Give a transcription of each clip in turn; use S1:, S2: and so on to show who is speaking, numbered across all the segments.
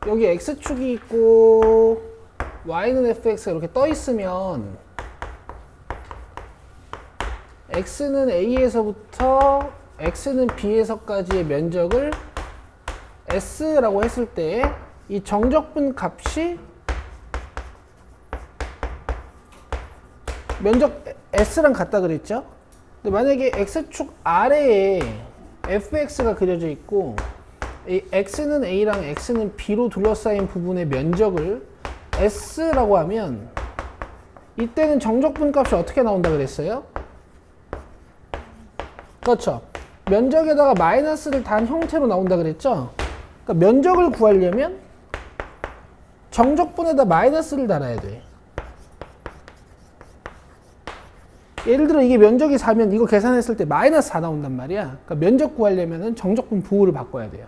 S1: 여기 x축이 있고 y는 fx가 이렇게 떠 있으면 x는 a에서부터 x는 b에서까지의 면적을 s라고 했을 때 이 정적분 값이 면적 s랑 같다 그랬죠? 근데 만약에 x축 아래에 fx가 그려져 있고 이 x는 a랑 x는 b로 둘러싸인 부분의 면적을 s라고 하면 이때는 정적분 값이 어떻게 나온다 그랬어요? 그렇죠. 면적에다가 마이너스를 단 형태로 나온다 그랬죠? 그러니까 면적을 구하려면 정적분에다 마이너스를 달아야 돼. 예를 들어 이게 면적이 4면 이거 계산했을 때 마이너스 4 나온단 말이야. 그러니까 면적 구하려면 정적분 부호를 바꿔야 돼요.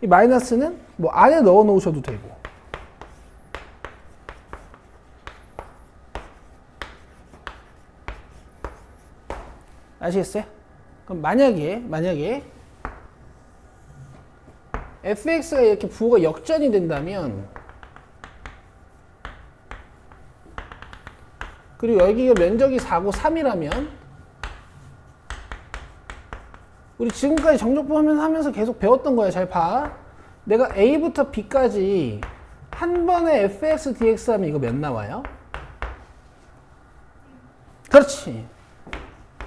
S1: 이 마이너스는 뭐 안에 넣어 놓으셔도 되고. 아시겠어요? 그럼 만약에 fx가 이렇게 부호가 역전이 된다면 그리고 여기가 면적이 4고 3이라면 우리 지금까지 정적분 하면서 계속 배웠던 거야. 잘 봐. 내가 a부터 b까지 한 번에 fx dx 하면 이거 몇 나와요? 그렇지.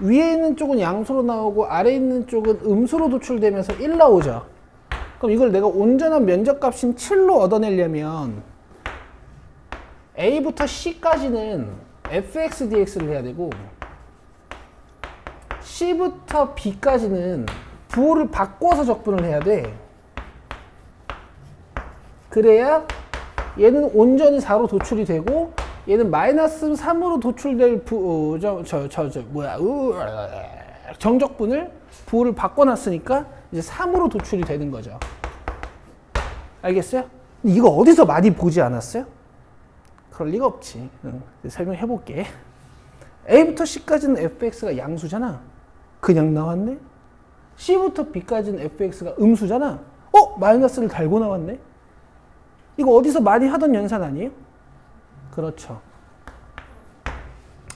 S1: 위에 있는 쪽은 양수로 나오고 아래에 있는 쪽은 음수로 도출되면서 1 나오죠. 그럼 이걸 내가 온전한 면적값인 7로 얻어내려면 a부터 c까지는 fx dx를 해야 되고 c부터 b까지는 부호를 바꿔서 적분을 해야 돼. 그래야 얘는 온전히 4로 도출이 되고 얘는 마이너스 3으로 도출될 정적분을 부호를 바꿔놨으니까 이제 3으로 도출이 되는 거죠. 알겠어요? 이거 어디서 많이 보지 않았어요? 그럴 리가 없지. 설명해 볼게. A부터 C까지는 fx가 양수잖아. 그냥 나왔네. C부터 B까지는 fx가 음수잖아. 마이너스를 달고 나왔네. 이거 어디서 많이 하던 연산 아니에요? 그렇죠.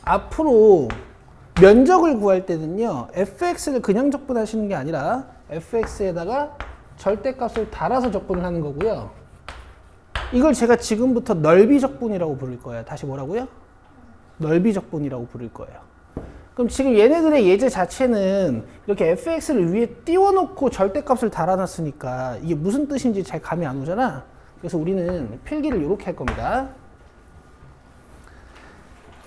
S1: 앞으로 면적을 구할 때는요. fx를 그냥 적분하시는 게 아니라 fx에다가 절대값을 달아서 적분을 하는 거고요. 이걸 제가 지금부터 넓이 적분이라고 부를 거예요. 다시 뭐라고요? 넓이 적분이라고 부를 거예요. 그럼 지금 얘네들의 예제 자체는 이렇게 fx를 위에 띄워놓고 절대값을 달아놨으니까 이게 무슨 뜻인지 잘 감이 안 오잖아. 그래서 우리는 필기를 이렇게 할 겁니다.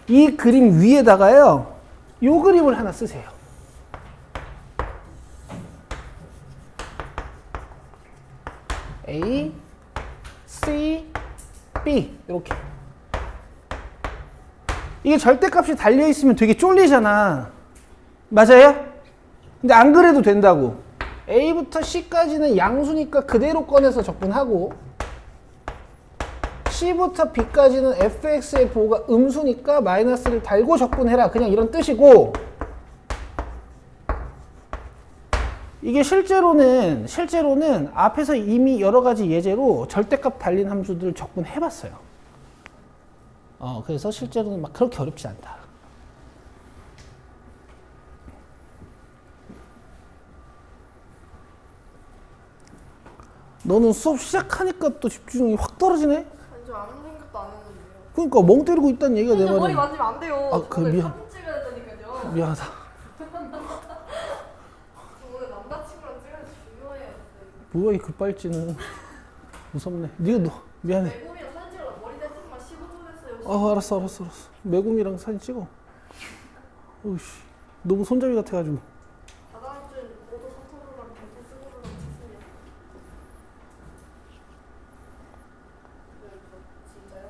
S1: 이 그림 위에다가요. 요 그림을 하나 쓰세요. A, C, B 이렇게. 이게 절대값이 달려있으면 되게 쫄리잖아. 맞아요? 근데 안 그래도 된다고. A부터 C까지는 양수니까 그대로 꺼내서 적분하고 C부터 B까지는 fx의 부호가 음수니까 마이너스를 달고 적분해라. 그냥 이런 뜻이고 이게 실제로는 앞에서 이미 여러 가지 예제로 절대값 달린 함수들을 적분해봤어요. 그래서 실제로는 막 그렇게 어렵지 않다. 너는 수업 시작하니까 또 집중력이 확 떨어지네?
S2: 아니 저 아무 생각도 안 했는데요.
S1: 그러니까 멍 때리고 있다는 얘기가 내
S2: 근데 머리
S1: 말이야.
S2: 만지면 안 돼요.
S1: 아,
S2: 저 오늘
S1: 미안.
S2: 사진 찍어야 되니까요.
S1: 미안하다.
S2: 저 오늘 남자친구랑 찍어야 중요해요.
S1: 뭐야 이 급발진은. 무섭네. 미안해.
S2: 매국이랑 사진 찍으러 머리 대충만 15분 했어요.
S1: 알았어. 매곰이랑 사진 찍어. 어이씨, 너무 손잡이 같아가지고.
S2: 다다음 주엔 모두 사토르랑 벤트 쓰고랑 찍습니다. 진짜요?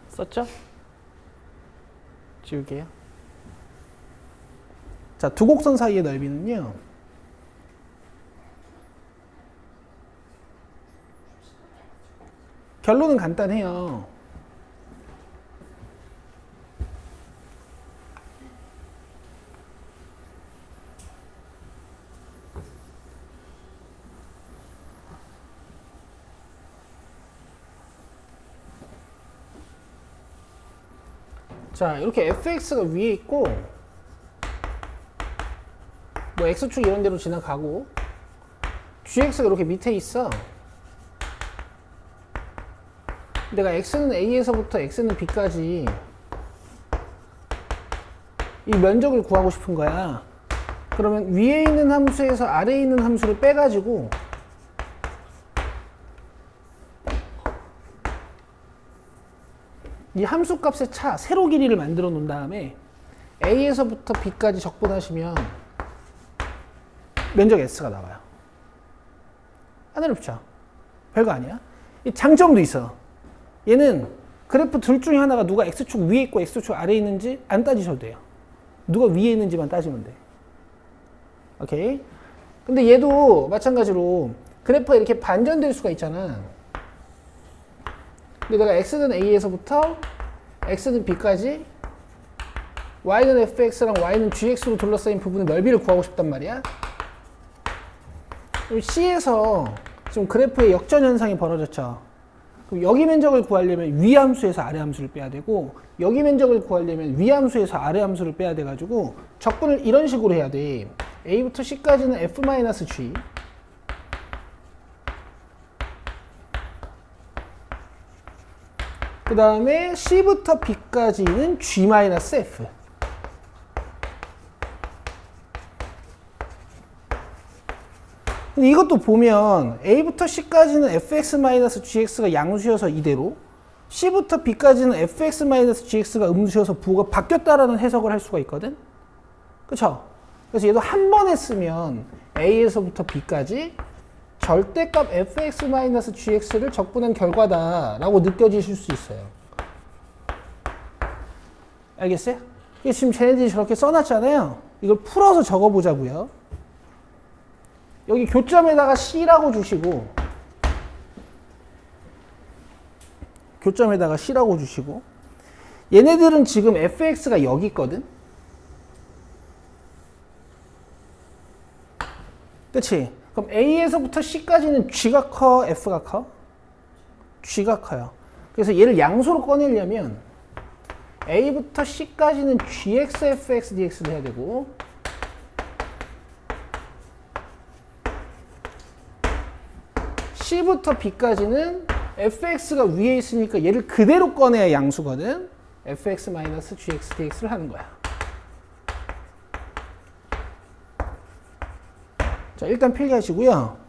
S1: 썼죠? 지울게요. 자, 두 곡선 사이의 넓이는요. 결론은 간단해요. 자, 이렇게 fx가 위에 있고 뭐 x축 이런 데로 지나가고 gx가 이렇게 밑에 있어. 내가 x는 a에서부터 x는 b까지 이 면적을 구하고 싶은 거야. 그러면 위에 있는 함수에서 아래에 있는 함수를 빼가지고 이 함수 값의 차, 세로 길이를 만들어 놓은 다음에 a에서부터 b까지 적분하시면 면적 s가 나와요. 안 어렵죠? 별거 아니야. 이 장점도 있어. 얘는 그래프 둘 중에 하나가 누가 x축 위에 있고 x축 아래에 있는지 안 따지셔도 돼요. 누가 위에 있는지만 따지면 돼. 오케이? 근데 얘도 마찬가지로 그래프가 이렇게 반전될 수가 있잖아. 근데 내가 x는 a에서부터 x는 b까지 y는 fx랑 y는 gx로 둘러싸인 부분의 넓이를 구하고 싶단 말이야. 그럼 C에서 지금 그래프의 역전 현상이 벌어졌죠. 그럼 여기 면적을 구하려면 위 함수에서 아래 함수를 빼야 되고 여기 면적을 구하려면 위 함수에서 아래 함수를 빼야 돼가지고 적분을 이런 식으로 해야 돼. A부터 C까지는 f-g 그 다음에 C부터 B까지는 g-f 근데 이것도 보면 A부터 C까지는 fx-gx가 양수여서 이대로 C부터 B까지는 fx-gx가 음수여서 부호가 바뀌었다라는 해석을 할 수가 있거든. 그쵸? 그래서 얘도 한 번에 쓰면 A에서부터 B까지 절대값 fx-gx를 적분한 결과다라고 느껴지실 수 있어요. 알겠어요? 이게 지금 쟤네들이 저렇게 써놨잖아요. 이걸 풀어서 적어보자고요. 여기 교점에다가 C라고 주시고 교점에다가 C라고 주시고 얘네들은 지금 fx가 여기 있거든. 그치? 그럼 A에서부터 C까지는 G가 커? F가 커? G가 커요. 그래서 얘를 양수로 꺼내려면 A부터 C까지는 GX, FX, DX를 해야 되고 C부터 B까지는 fx가 위에 있으니까 얘를 그대로 꺼내야 양수거든. fx-gx, dx를 하는 거야. 자, 일단 필기하시고요.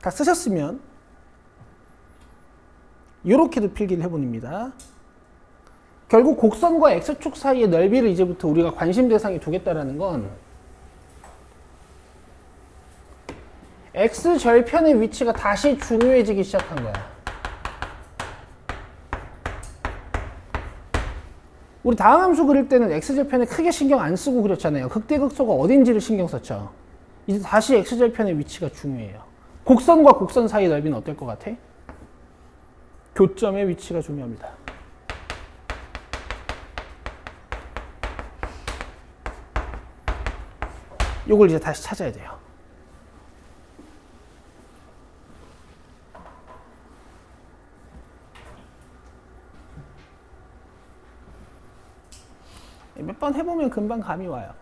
S1: 다 쓰셨으면 이렇게도 필기를 해봅니다. 결국 곡선과 x축 사이의 넓이를 이제부터 우리가 관심 대상에 두겠다라는 건 x절편의 위치가 다시 중요해지기 시작한 거야. 우리 다항 함수 그릴 때는 x절편에 크게 신경 안 쓰고 그렸잖아요. 극대극소가 어딘지를 신경 썼죠. 이제 다시 x절편의 위치가 중요해요. 곡선과 곡선 사이의 넓이는 어떨 것 같아? 교점의 위치가 중요합니다. 요걸 이제 다시 찾아야 돼요. 몇 번 해보면 금방 감이 와요.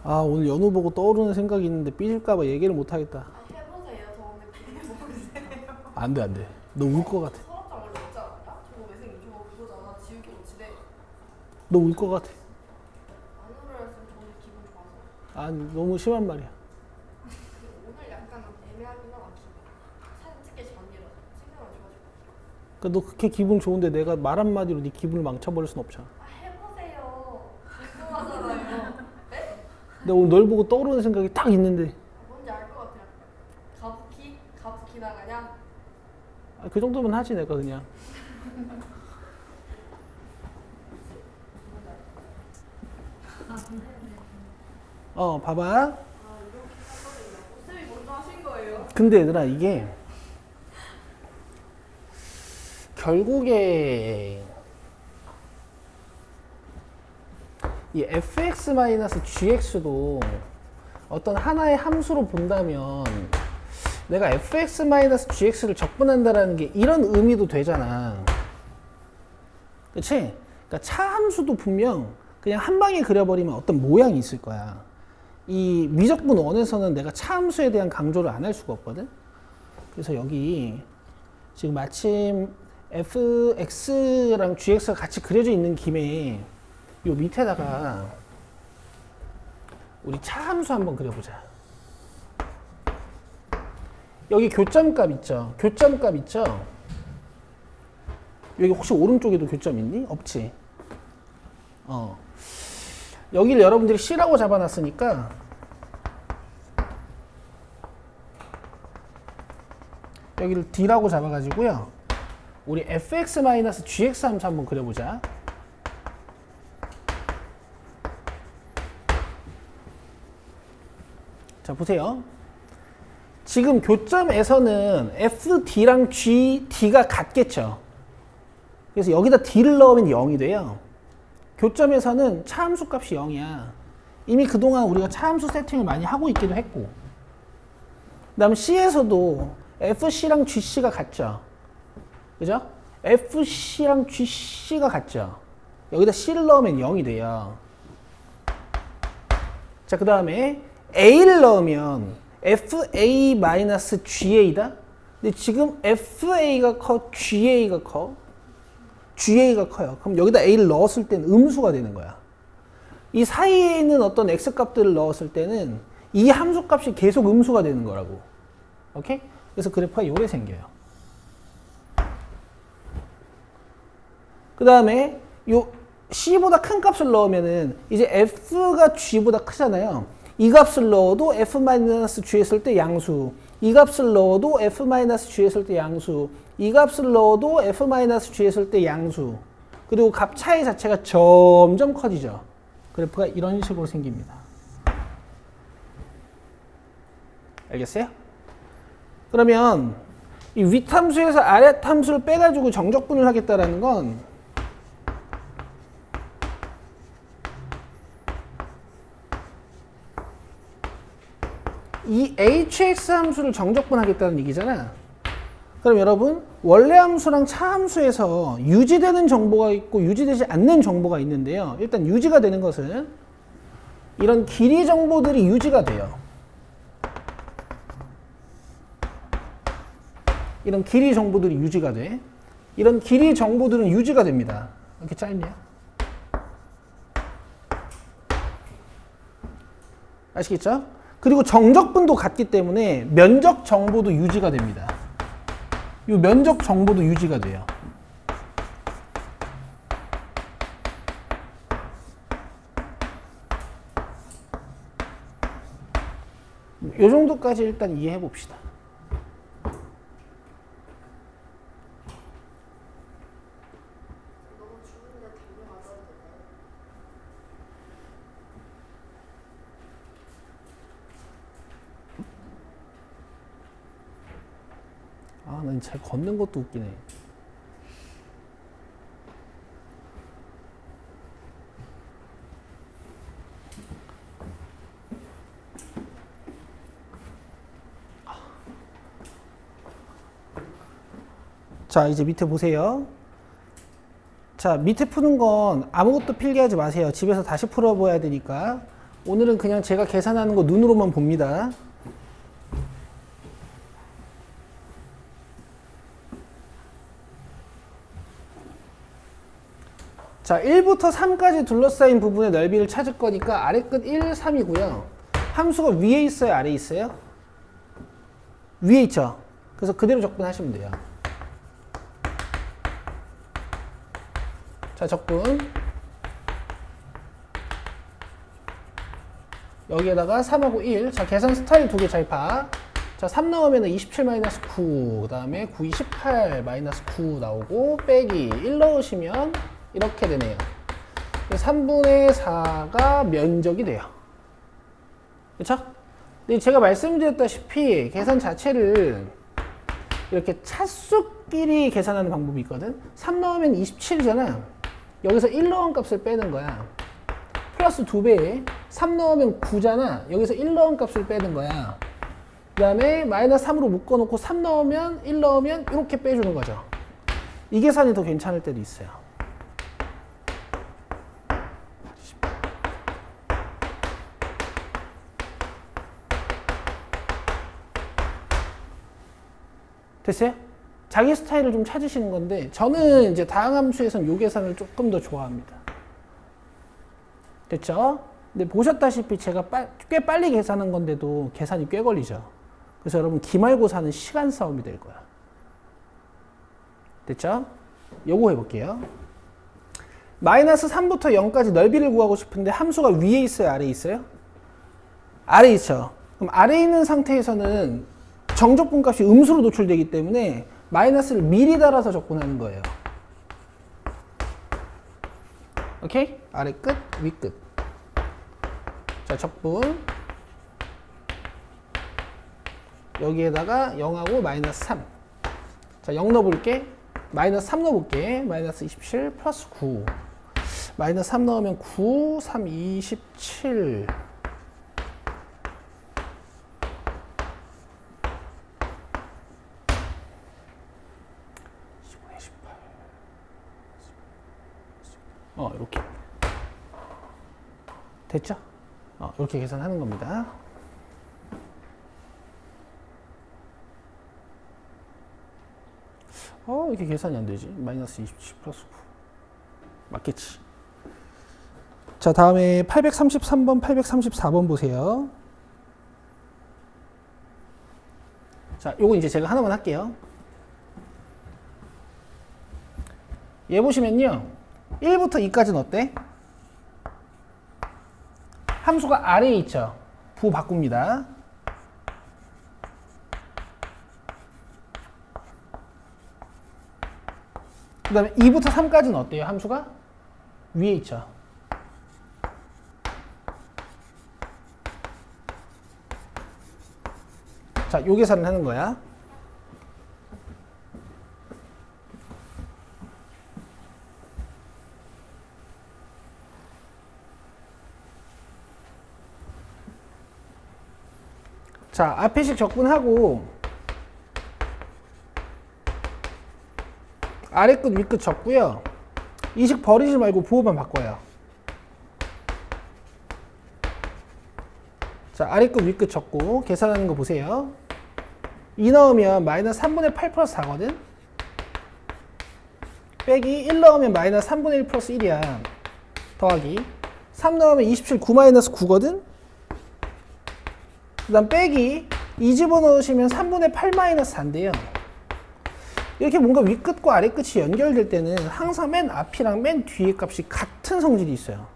S1: 아, 오늘 연우 보고 떠오르는 생각이 있는데 삐질까봐 얘기를 못하겠다.
S2: 아, 해보세요. 저한테 비해보세요.
S1: 안 돼, 안 돼. 너 울 것 같아.
S2: 서랍장 원래 없지 않았냐? 저거 매생 저거 그거잖아. 지우개 놓치대.
S1: 너 울 것 같아.
S2: 안 울었으면 저는 기분 좋아서.
S1: 아, 너무 심한 말이야.
S2: 근데 오늘 약간 애매하긴 하다. 기분. 사진 찍기 전이라서. 생각만 좋아지고.
S1: 그러니까 너 그렇게 기분 좋은데 내가 말 한마디로 네 기분을 망쳐버릴 순 없잖아.
S2: 아, 해보세요. 궁금하잖아요. 네?
S1: 내가 오늘 널 보고 떠오르는 생각이 딱 있는데
S2: 뭔지 알 것 같아요. 가부키? 가부키 나가냐?
S1: 아, 그 정도면 하지 내가 그냥. 봐봐.
S2: 아, 이렇게 하거든요. 쌤이 먼저 하신 거예요?
S1: 근데 얘들아 이게 결국에 이 fx-gx도 어떤 하나의 함수로 본다면 내가 fx-gx를 적분한다라는 게 이런 의미도 되잖아. 그치? 그러니까 차함수도 분명 그냥 한 방에 그려버리면 어떤 모양이 있을 거야. 이 미적분 원에서는 내가 차함수에 대한 강조를 안 할 수가 없거든. 그래서 여기 지금 마침 fx랑 gx가 같이 그려져 있는 김에 요 밑에다가 우리 차함수 한번 그려보자. 여기 교점값 있죠? 교점값 있죠? 여기 혹시 오른쪽에도 교점 있니? 없지? 여기를 여러분들이 C라고 잡아놨으니까 여기를 D라고 잡아가지고요. 우리 fx-gx 함수 한번 그려보자. 자, 보세요. 지금 교점에서는 FD랑 GD가 같겠죠. 그래서 여기다 D를 넣으면 0이 돼요. 교점에서는 차함수 값이 0이야. 이미 그동안 우리가 차함수 세팅을 많이 하고 있기도 했고. 그 다음 C에서도 FC랑 GC가 같죠. 그죠? FC랑 GC가 같죠. 여기다 C를 넣으면 0이 돼요. 자, 그 다음에 A를 넣으면 FA-GA다? 근데 지금 FA가 커, GA가 커? GA가 커요. 그럼 여기다 A를 넣었을 때는 음수가 되는 거야. 이 사이에 있는 어떤 X 값들을 넣었을 때는 이 함수 값이 계속 음수가 되는 거라고. 오케이? 그래서 그래프가 요래 생겨요. 그 다음에 요 C보다 큰 값을 넣으면은 이제 F가 G보다 크잖아요. 이 값을 넣어도 F-G 했을 때 양수. 이 값을 넣어도 F-G 했을 때 양수. 이 값을 넣어도 F-G 했을 때 양수. 그리고 값 차이 자체가 점점 커지죠. 그래프가 이런 식으로 생깁니다. 알겠어요? 그러면 이 윗함수에서 아랫함수를 빼가지고 정적분을 하겠다라는 건 이 hx 함수를 정적분하겠다는 얘기잖아. 그럼 여러분 원래 함수랑 차함수에서 유지되는 정보가 있고 유지되지 않는 정보가 있는데요. 일단 유지가 되는 것은 이런 길이 정보들이 유지가 돼요. 이런 길이 정보들이 유지가 돼. 이런 길이 정보들은 유지가 됩니다. 이렇게 짧냐? 아시겠죠? 그리고 정적분도 같기 때문에 면적 정보도 유지가 됩니다. 이 면적 정보도 유지가 돼요. 이 정도까지 일단 이해해 봅시다.
S2: 너무 죽은데 당뇨 맞아도 될까요?
S1: 아, 난 잘 걷는 것도 웃기네. 자, 이제 밑에 보세요. 자, 밑에 푸는 건 아무것도 필기하지 마세요. 집에서 다시 풀어봐야 되니까. 오늘은 그냥 제가 계산하는 거 눈으로만 봅니다. 자, 1부터 3까지 둘러싸인 부분의 넓이를 찾을 거니까 아래 끝 1, 3이고요. 함수가 위에 있어요? 아래에 있어요? 위에 있죠? 그래서 그대로 적분하시면 돼요. 자, 적분. 여기에다가 3하고 1. 자, 계산 스타일 두 개 자입하. 자, 3 넣으면 27-9. 그 다음에 9, 28 -9 나오고, 빼기 1 넣으시면 이렇게 되네요. 3분의 4가 면적이 돼요. 그쵸? 근데 제가 말씀드렸다시피 계산 자체를 이렇게 차수끼리 계산하는 방법이 있거든. 3 넣으면 27이잖아. 여기서 1 넣은 값을 빼는 거야. 플러스 2배. 3 넣으면 9잖아. 여기서 1 넣은 값을 빼는 거야. 그 다음에 마이너스 3으로 묶어놓고 3 넣으면 1 넣으면 이렇게 빼주는 거죠. 이 계산이 더 괜찮을 때도 있어요. 됐어요? 자기 스타일을 좀 찾으시는 건데 저는 이제 다항함수에서는 이 계산을 조금 더 좋아합니다. 됐죠? 근데 보셨다시피 제가 꽤 빨리 계산한 건데도 계산이 꽤 걸리죠. 그래서 여러분 기말고사는 시간 싸움이 될 거야. 됐죠? 요거 해볼게요. 마이너스 3부터 0까지 넓이를 구하고 싶은데 함수가 위에 있어요? 아래에 있어요? 아래에 있죠. 그럼 아래에 있는 상태에서는 정적분 값이 음수로 노출되기 때문에 마이너스를 미리 달아서 적분하는 거예요. 오케이? 아래 끝, 위 끝. 자, 적분. 여기에다가 0하고 마이너스 3. 자, 0 넣어볼게. 마이너스 3 넣어볼게. 마이너스 27 플러스 9. 마이너스 3 넣으면 9, 3, 27. 18. 이렇게. 됐죠? 이렇게 계산하는 겁니다. 이렇게 계산이 안 되지. 마이너스 27 플러스 9. 맞겠지. 자, 다음에 833번, 834번 보세요. 자, 요거 이제 제가 하나만 할게요. 얘 보시면요. 1부터 2까지는 어때? 함수가 아래에 있죠. 부 바꿉니다. 그 다음에 2부터 3까지는 어때요? 함수가 위에 있죠. 자, 요 계산을 하는 거야. 자, 앞에 식 적분하고 아래 끝, 위 끝 적고요. 이 식 버리지 말고 부호만 바꿔요. 자, 아래 끝, 위 끝 적고 계산하는 거 보세요. 2 넣으면 마이너스 3분의 8 플러스 4거든. 빼기 1 넣으면 마이너스 3분의 1 플러스 1이야. 더하기 3 넣으면 27 9 마이너스 9거든. 그 다음 빼기 2 집어넣으시면 3분의 8 마이너스 4인데요. 이렇게 뭔가 윗끝과 아래끝이 연결될 때는 항상 맨 앞이랑 맨 뒤에 값이 같은 성질이 있어요.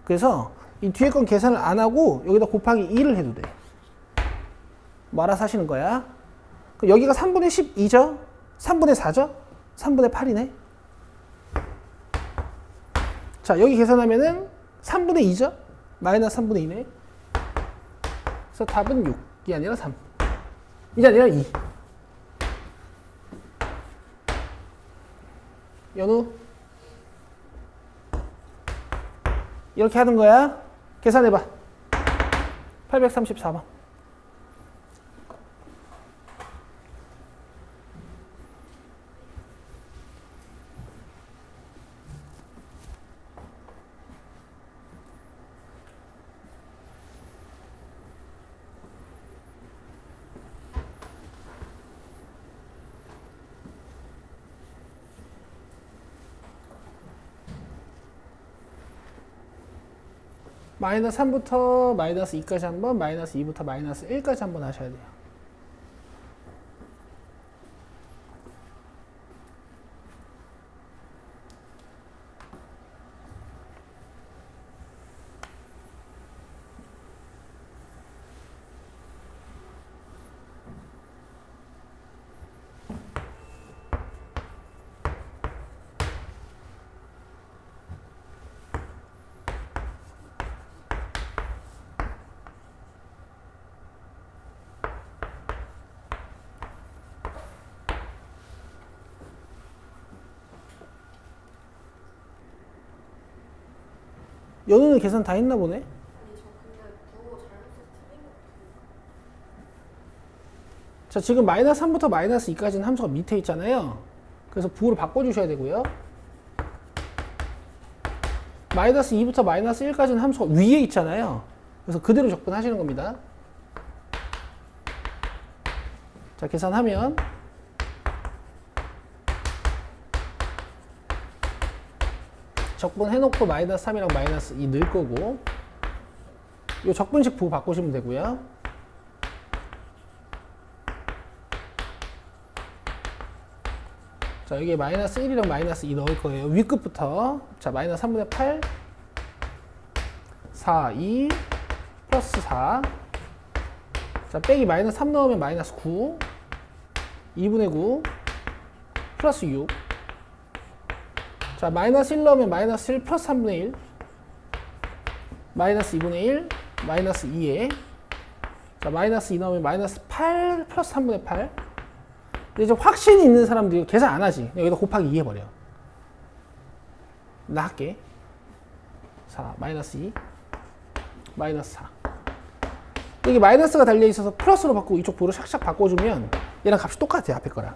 S1: 그래서 이 뒤에 건 계산을 안 하고 여기다 곱하기 2를 해도 돼. 뭐 알아서 하시는 거야. 그럼 여기가 3분의 12죠? 3분의 4죠? 3분의 8이네. 자, 여기 계산하면은 3분의 2죠? 마이너스 3분의 2네. 그래서 답은 6이 아니라 3. 이게 아니라 2. 연우. 이렇게 하는 거야. 계산해봐. 834번. 마이너스 3부터 마이너스 2까지 한번, 마이너스 2부터 마이너스 1까지 한번 하셔야 돼요. 연우는 계산 다 했나 보네?
S2: 아니 저 근데 부호 잘못해서 틀린 거
S1: 자, 지금 마이너스 3부터 마이너스 2까지는 함수가 밑에 있잖아요. 그래서 부호를 바꿔주셔야 되고요. 마이너스 2부터 마이너스 1까지는 함수가 위에 있잖아요. 그래서 그대로 적분하시는 겁니다. 자, 계산하면 적분해놓고 마이너스 3이랑 마이너스 2 넣을 거고, 이 적분식 부호 바꾸시면 되고요. 자, 여기에 마이너스 1이랑 마이너스 2 넣을 거예요. 위끝부터. 자, 마이너스 3분의 8, 4, 2, 플러스 4. 자, 빼기 마이너스 3 넣으면 마이너스 9, 2분의 9, 플러스 6. 자, 마이너스 1 넣으면 마이너스 1 플러스 3분의 1, 마이너스 2분의 1, 마이너스 2에, 자, 마이너스 2 넣으면 마이너스 8 플러스 3분의 8. 근데 이제 확신이 있는 사람들이 계산 안 하지. 여기다 곱하기 2 해버려. 나 할게. 4, 마이너스 2, 마이너스 4. 여기 마이너스가 달려있어서 플러스로 바꾸고 이쪽 부호로 샥샥 바꿔주면 얘랑 값이 똑같아요. 앞에 거랑.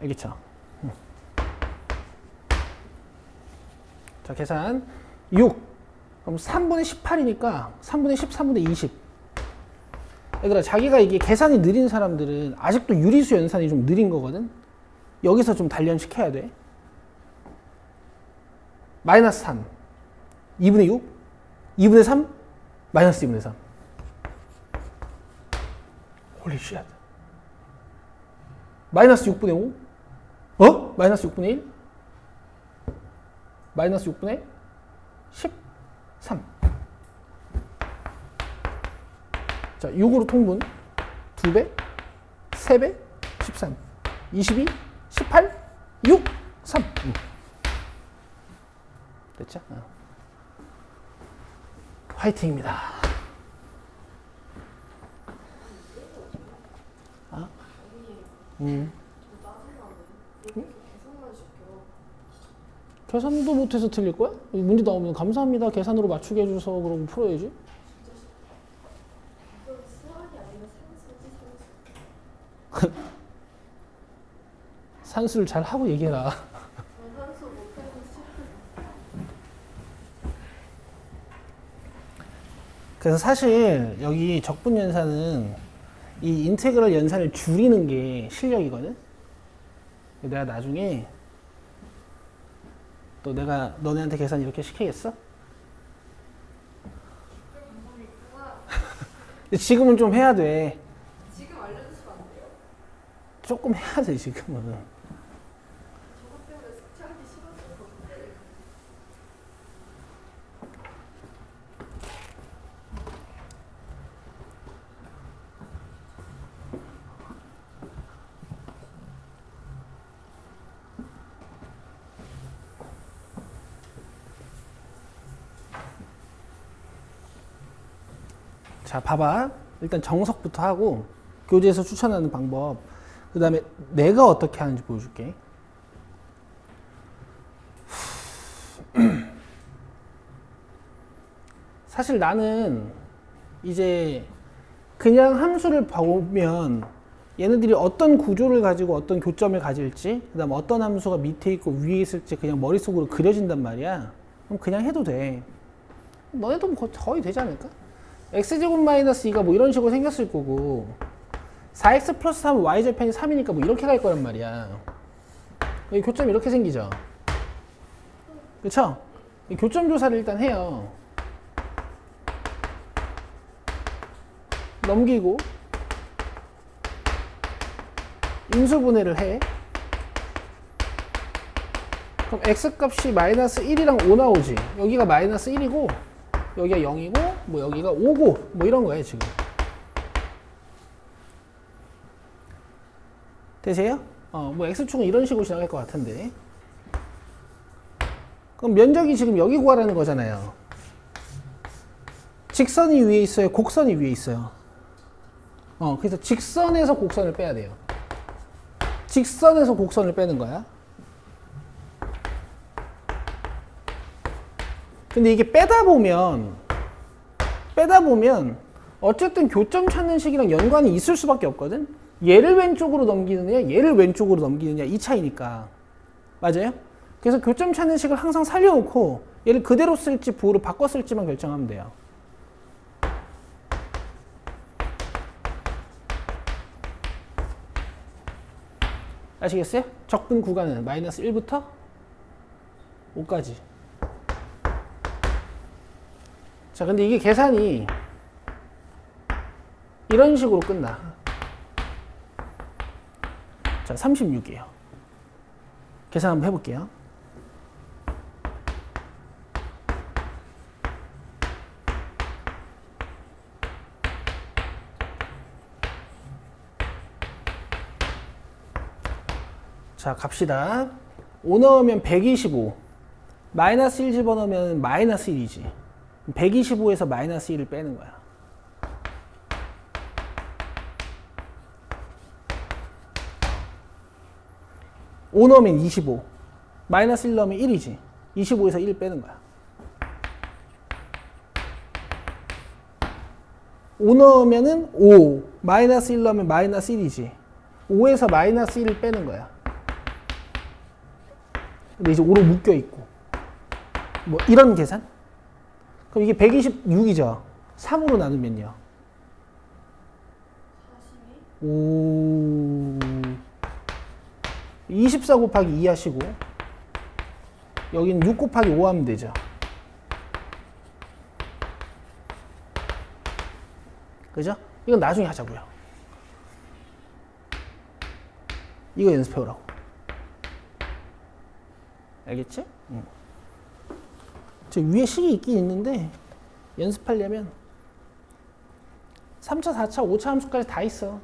S1: 알겠죠? 자, 계산 6. 그럼 3분의 18이니까 3분의 10, 3분의 20. 얘들아, 자기가 이게 계산이 느린 사람들은 아직도 유리수 연산이 좀 느린 거거든. 여기서 좀 단련시켜야 돼. 마이너스 3, 2분의 6, 2분의 3, 마이너스 2분의 3. 홀리 쉣. 마이너스 6분의 5? 어? 마이너스 6분의 1? 마이너스 6분의 13. 자, 6으로 통분. 2배, 3배, 13, 22, 18, 6, 3. 됐죠? 화이팅입니다. 아? 계산도 못해서 틀릴 거야? 여기 문제 나오면 감사합니다. 계산으로 맞추게 해줘서 그러고 풀어야지. 산수를 잘 하고 얘기해라.
S2: 산수 못해서
S1: 그래서 사실 여기 적분 연산은 이 인테그럴 연산을 줄이는 게 실력이거든. 내가 나중에 또 내가 너네한테 계산 이렇게 시키겠어? 근데 지금은 좀 해야 돼.
S2: 지금 알려주시면 안 돼요?
S1: 조금 해야 돼 지금은.
S2: 저것 때문에 숙제하기 싫어지는 건데.
S1: 자, 봐봐. 일단 정석부터 하고 교재에서 추천하는 방법, 그 다음에 내가 어떻게 하는지 보여줄게. 사실 나는 이제 그냥 함수를 보면 얘네들이 어떤 구조를 가지고 어떤 교점을 가질지, 그 다음에 어떤 함수가 밑에 있고 위에 있을지 그냥 머릿속으로 그려진단 말이야. 그럼 그냥 해도 돼. 너네도 뭐 거의 되지 않을까? x제곱 마이너스 2가 뭐 이런 식으로 생겼을 거고, 4x 플러스 3은 y절편이 3이니까 뭐 이렇게 갈 거란 말이야. 여기 교점이 이렇게 생기죠. 그쵸? 이 교점 조사를 일단 해요. 넘기고 인수분해를 해. 그럼 x값이 마이너스 1이랑 5 나오지. 여기가 마이너스 1이고 여기가 0이고 뭐 여기가 5고 뭐 이런 거예요 지금. 되세요? 뭐 x축은 이런 식으로 지나갈 것 같은데. 그럼 면적이 지금 여기 구하라는 거잖아요. 직선이 위에 있어요? 곡선이 위에 있어요? 그래서 직선에서 곡선을 빼야 돼요. 직선에서 곡선을 빼는 거야. 근데 이게 빼다 보면 어쨌든 교점 찾는 식이랑 연관이 있을 수밖에 없거든. 얘를 왼쪽으로 넘기느냐 얘를 왼쪽으로 넘기느냐 이 차이니까. 맞아요? 그래서 교점 찾는 식을 항상 살려놓고 얘를 그대로 쓸지 부호로 바꿔 쓸지만 결정하면 돼요. 아시겠어요? 적분 구간은 마이너스 1부터 5까지. 자, 근데 이게 계산이 이런 식으로 끝나. 자, 36이에요. 계산 한번 해볼게요. 자, 갑시다. 5 넣으면 125. 마이너스 1 집어넣으면 마이너스 1이지. 125에서 마이너스 1을 빼는 거야. (5) 넣으면 25. 마이너스 1 넣으면 1이지. 25에서 1 빼는 거야. 5 넣으면은 5. 마이너스 1 넣으면 마이너스 1이지. 5에서 마이너스 1을 빼는 거야. 근데 이제 5로 묶여 있고. 뭐 이런 계산? 그럼 이게 126이죠. 3으로 나누면요. 5 24 곱하기 2 하시고 여기는 6 곱하기 5 하면 되죠. 그죠? 이건 나중에 하자고요. 이거 연습해오라고. 알겠지? 응. 저 위에 식이 있긴 있는데 연습하려면 3차, 4차, 5차 함수까지 다 있어.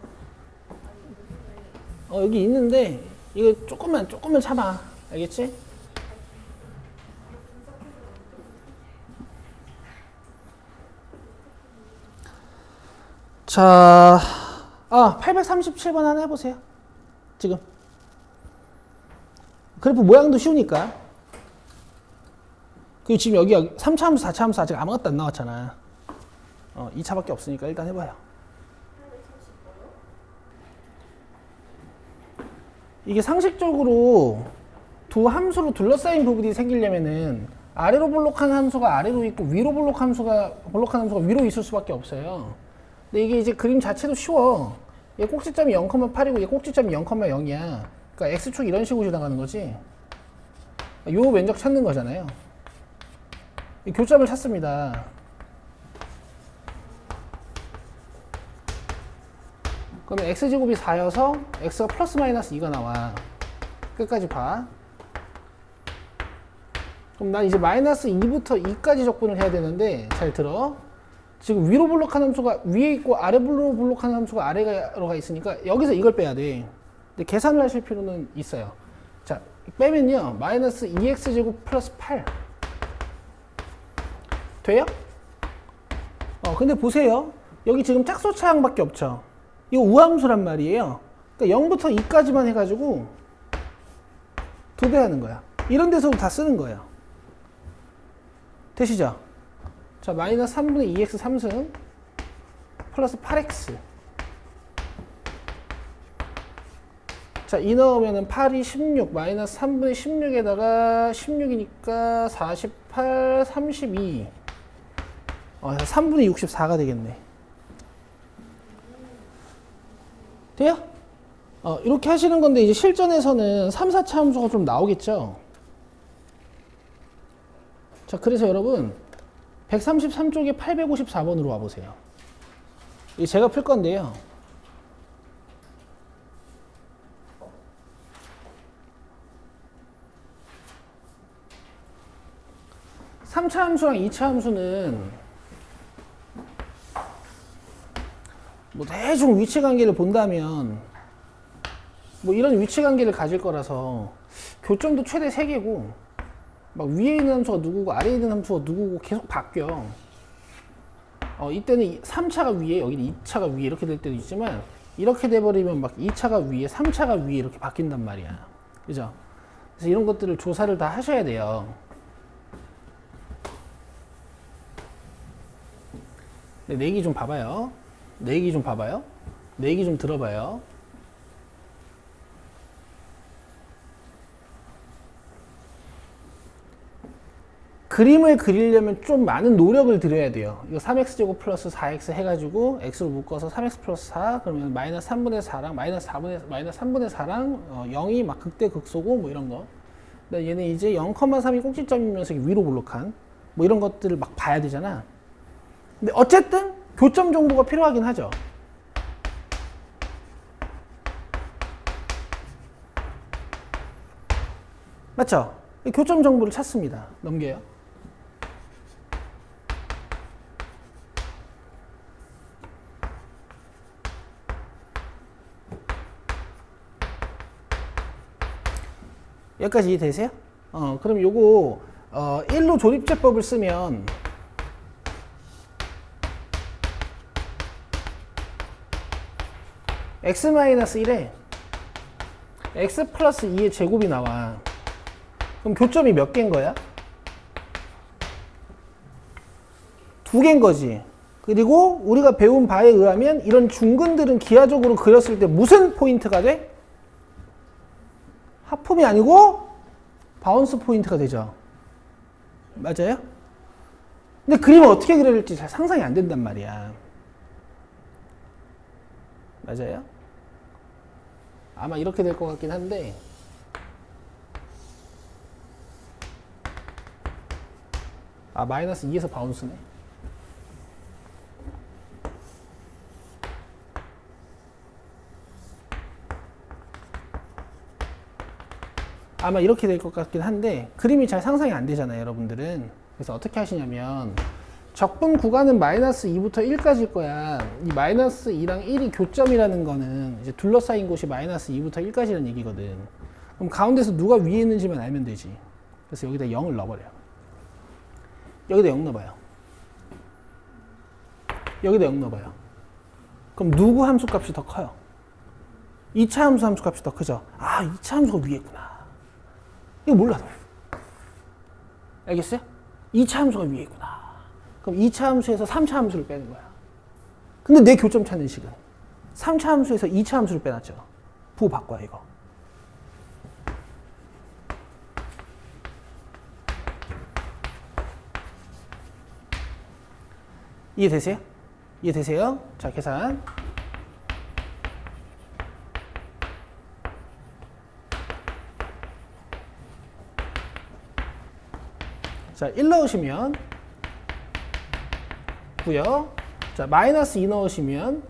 S1: 여기 있는데 이거 조금만 참아. 알겠지? 자, 837번 하나 해보세요. 지금. 그래프 모양도 쉬우니까. 그리고 지금 여기 3차 함수, 4차 함수 아직 아무것도 안 나왔잖아. 2차밖에 없으니까 일단 해봐요. 이게 상식적으로 두 함수로 둘러싸인 부분이 생기려면은 아래로 볼록한 함수가 아래로 있고 위로 볼록한 함수가 위로 있을 수밖에 없어요. 근데 이게 이제 그림 자체도 쉬워. 얘 꼭지점이 0,8이고 얘 꼭지점이 0,0이야. 그러니까 x축 이런 식으로 지나가는 거지. 요 면적 찾는 거잖아요. 이 교점을 찾습니다. 그러면 x제곱이 4여서 x가 플러스 마이너스 2가 나와. 끝까지 봐. 그럼 난 이제 마이너스 2부터 2까지 적분을 해야 되는데 잘 들어. 지금 위로 볼록한 함수가 위에 있고 아래로 볼록한 함수가 아래로 가 있으니까 여기서 이걸 빼야 돼. 근데 계산을 하실 필요는 있어요. 자, 빼면요. 마이너스 2x제곱 플러스 8 돼요? 근데 보세요. 여기 지금 짝수차항밖에 없죠. 이거 우함수란 말이에요. 그러니까 0부터 2까지만 해가지고 2배 하는 거야. 이런 데서도 다 쓰는 거예요. 되시죠? 자, 마이너스 3분의 2x 3승 플러스 8x. 자, 2 넣으면은 8이 16 마이너스 3분의 16에다가 16이니까 48, 32. 3분의 64가 되겠네. 돼요? 이렇게 하시는 건데 이제 실전에서는 3, 4차 함수가 좀 나오겠죠? 자, 그래서 여러분 133쪽에 854번으로 와보세요. 이게 제가 풀 건데요. (3차) 함수랑 2차 함수는 뭐 대충 위치관계를 본다면 뭐 이런 위치관계를 가질 거라서 교점도 최대 3개고 막 위에 있는 함수가 누구고 아래에 있는 함수가 누구고 계속 바뀌어. 이때는 3차가 위에 여기는 2차가 위에 이렇게 될 때도 있지만 이렇게 돼버리면 막 2차가 위에 3차가 위에 이렇게 바뀐단 말이야. 그죠? 그래서 이런 것들을 조사를 다 하셔야 돼요. 네, 내 얘기 좀 봐봐요. 내 얘기 좀 봐봐요. 내 얘기 좀 들어봐요. 그림을 그리려면 좀 많은 노력을 들여야 돼요. 이거 3x제곱 플러스 4x 해가지고 x로 묶어서 3x 플러스 4 그러면 마이너스 3분의 4랑 마이너스 3분의 4랑 0이 막 극대극소고 뭐 이런 거. 근데 얘는 이제 0,3이 꼭지점이면서 위로 볼록한 뭐 이런 것들을 막 봐야 되잖아. 근데 어쨌든 교점 정도가 필요하긴 하죠. 맞죠? 교점 정보를 찾습니다. 넘겨요. 여기까지 이해되세요? 그럼 요거 1로 조립제법을 쓰면 x-1에 x 플러스 2의 제곱이 나와. 그럼 교점이 몇 개인 거야? 2개인 거지. 그리고 우리가 배운 바에 의하면 이런 중근들은 기하적으로 그렸을 때 무슨 포인트가 돼? 하품이 아니고 바운스 포인트가 되죠. 맞아요? 근데 그림을 어떻게 그려야 될지 잘 상상이 안 된단 말이야. 맞아요? 아마 이렇게 될 것 같긴 한데 마이너스 2에서 바운스네. 아마 이렇게 될 것 같긴 한데 그림이 잘 상상이 안 되잖아요, 여러분들은. 그래서 어떻게 하시냐면 적분 구간은 마이너스 2부터 1까지일 거야. 이 마이너스 2랑 1이 교점이라는 거는 이제 둘러싸인 곳이 마이너스 2부터 1까지라는 얘기거든. 그럼 가운데서 누가 위에 있는지만 알면 되지. 그래서 여기다 0을 넣어버려요. 여기다 0 넣어봐요. 여기다 0 넣어봐요. 그럼 누구 함수 값이 더 커요? 2차 함수 값이 더 크죠? 2차 함수가 위에 있구나. 이거 몰라도. 알겠어요? 2차 함수가 위에 있구나. 그럼 2차 함수에서 3차 함수를 빼는 거야. 근데 내 교점 찾는 식은 3차 함수에서 2차 함수를 빼놨죠. 부호 바꿔요, 이거. 이해되세요? 이해되세요? 자, 계산. 자, 1 넣으시면 9요. 자, 마이너스 2 넣으시면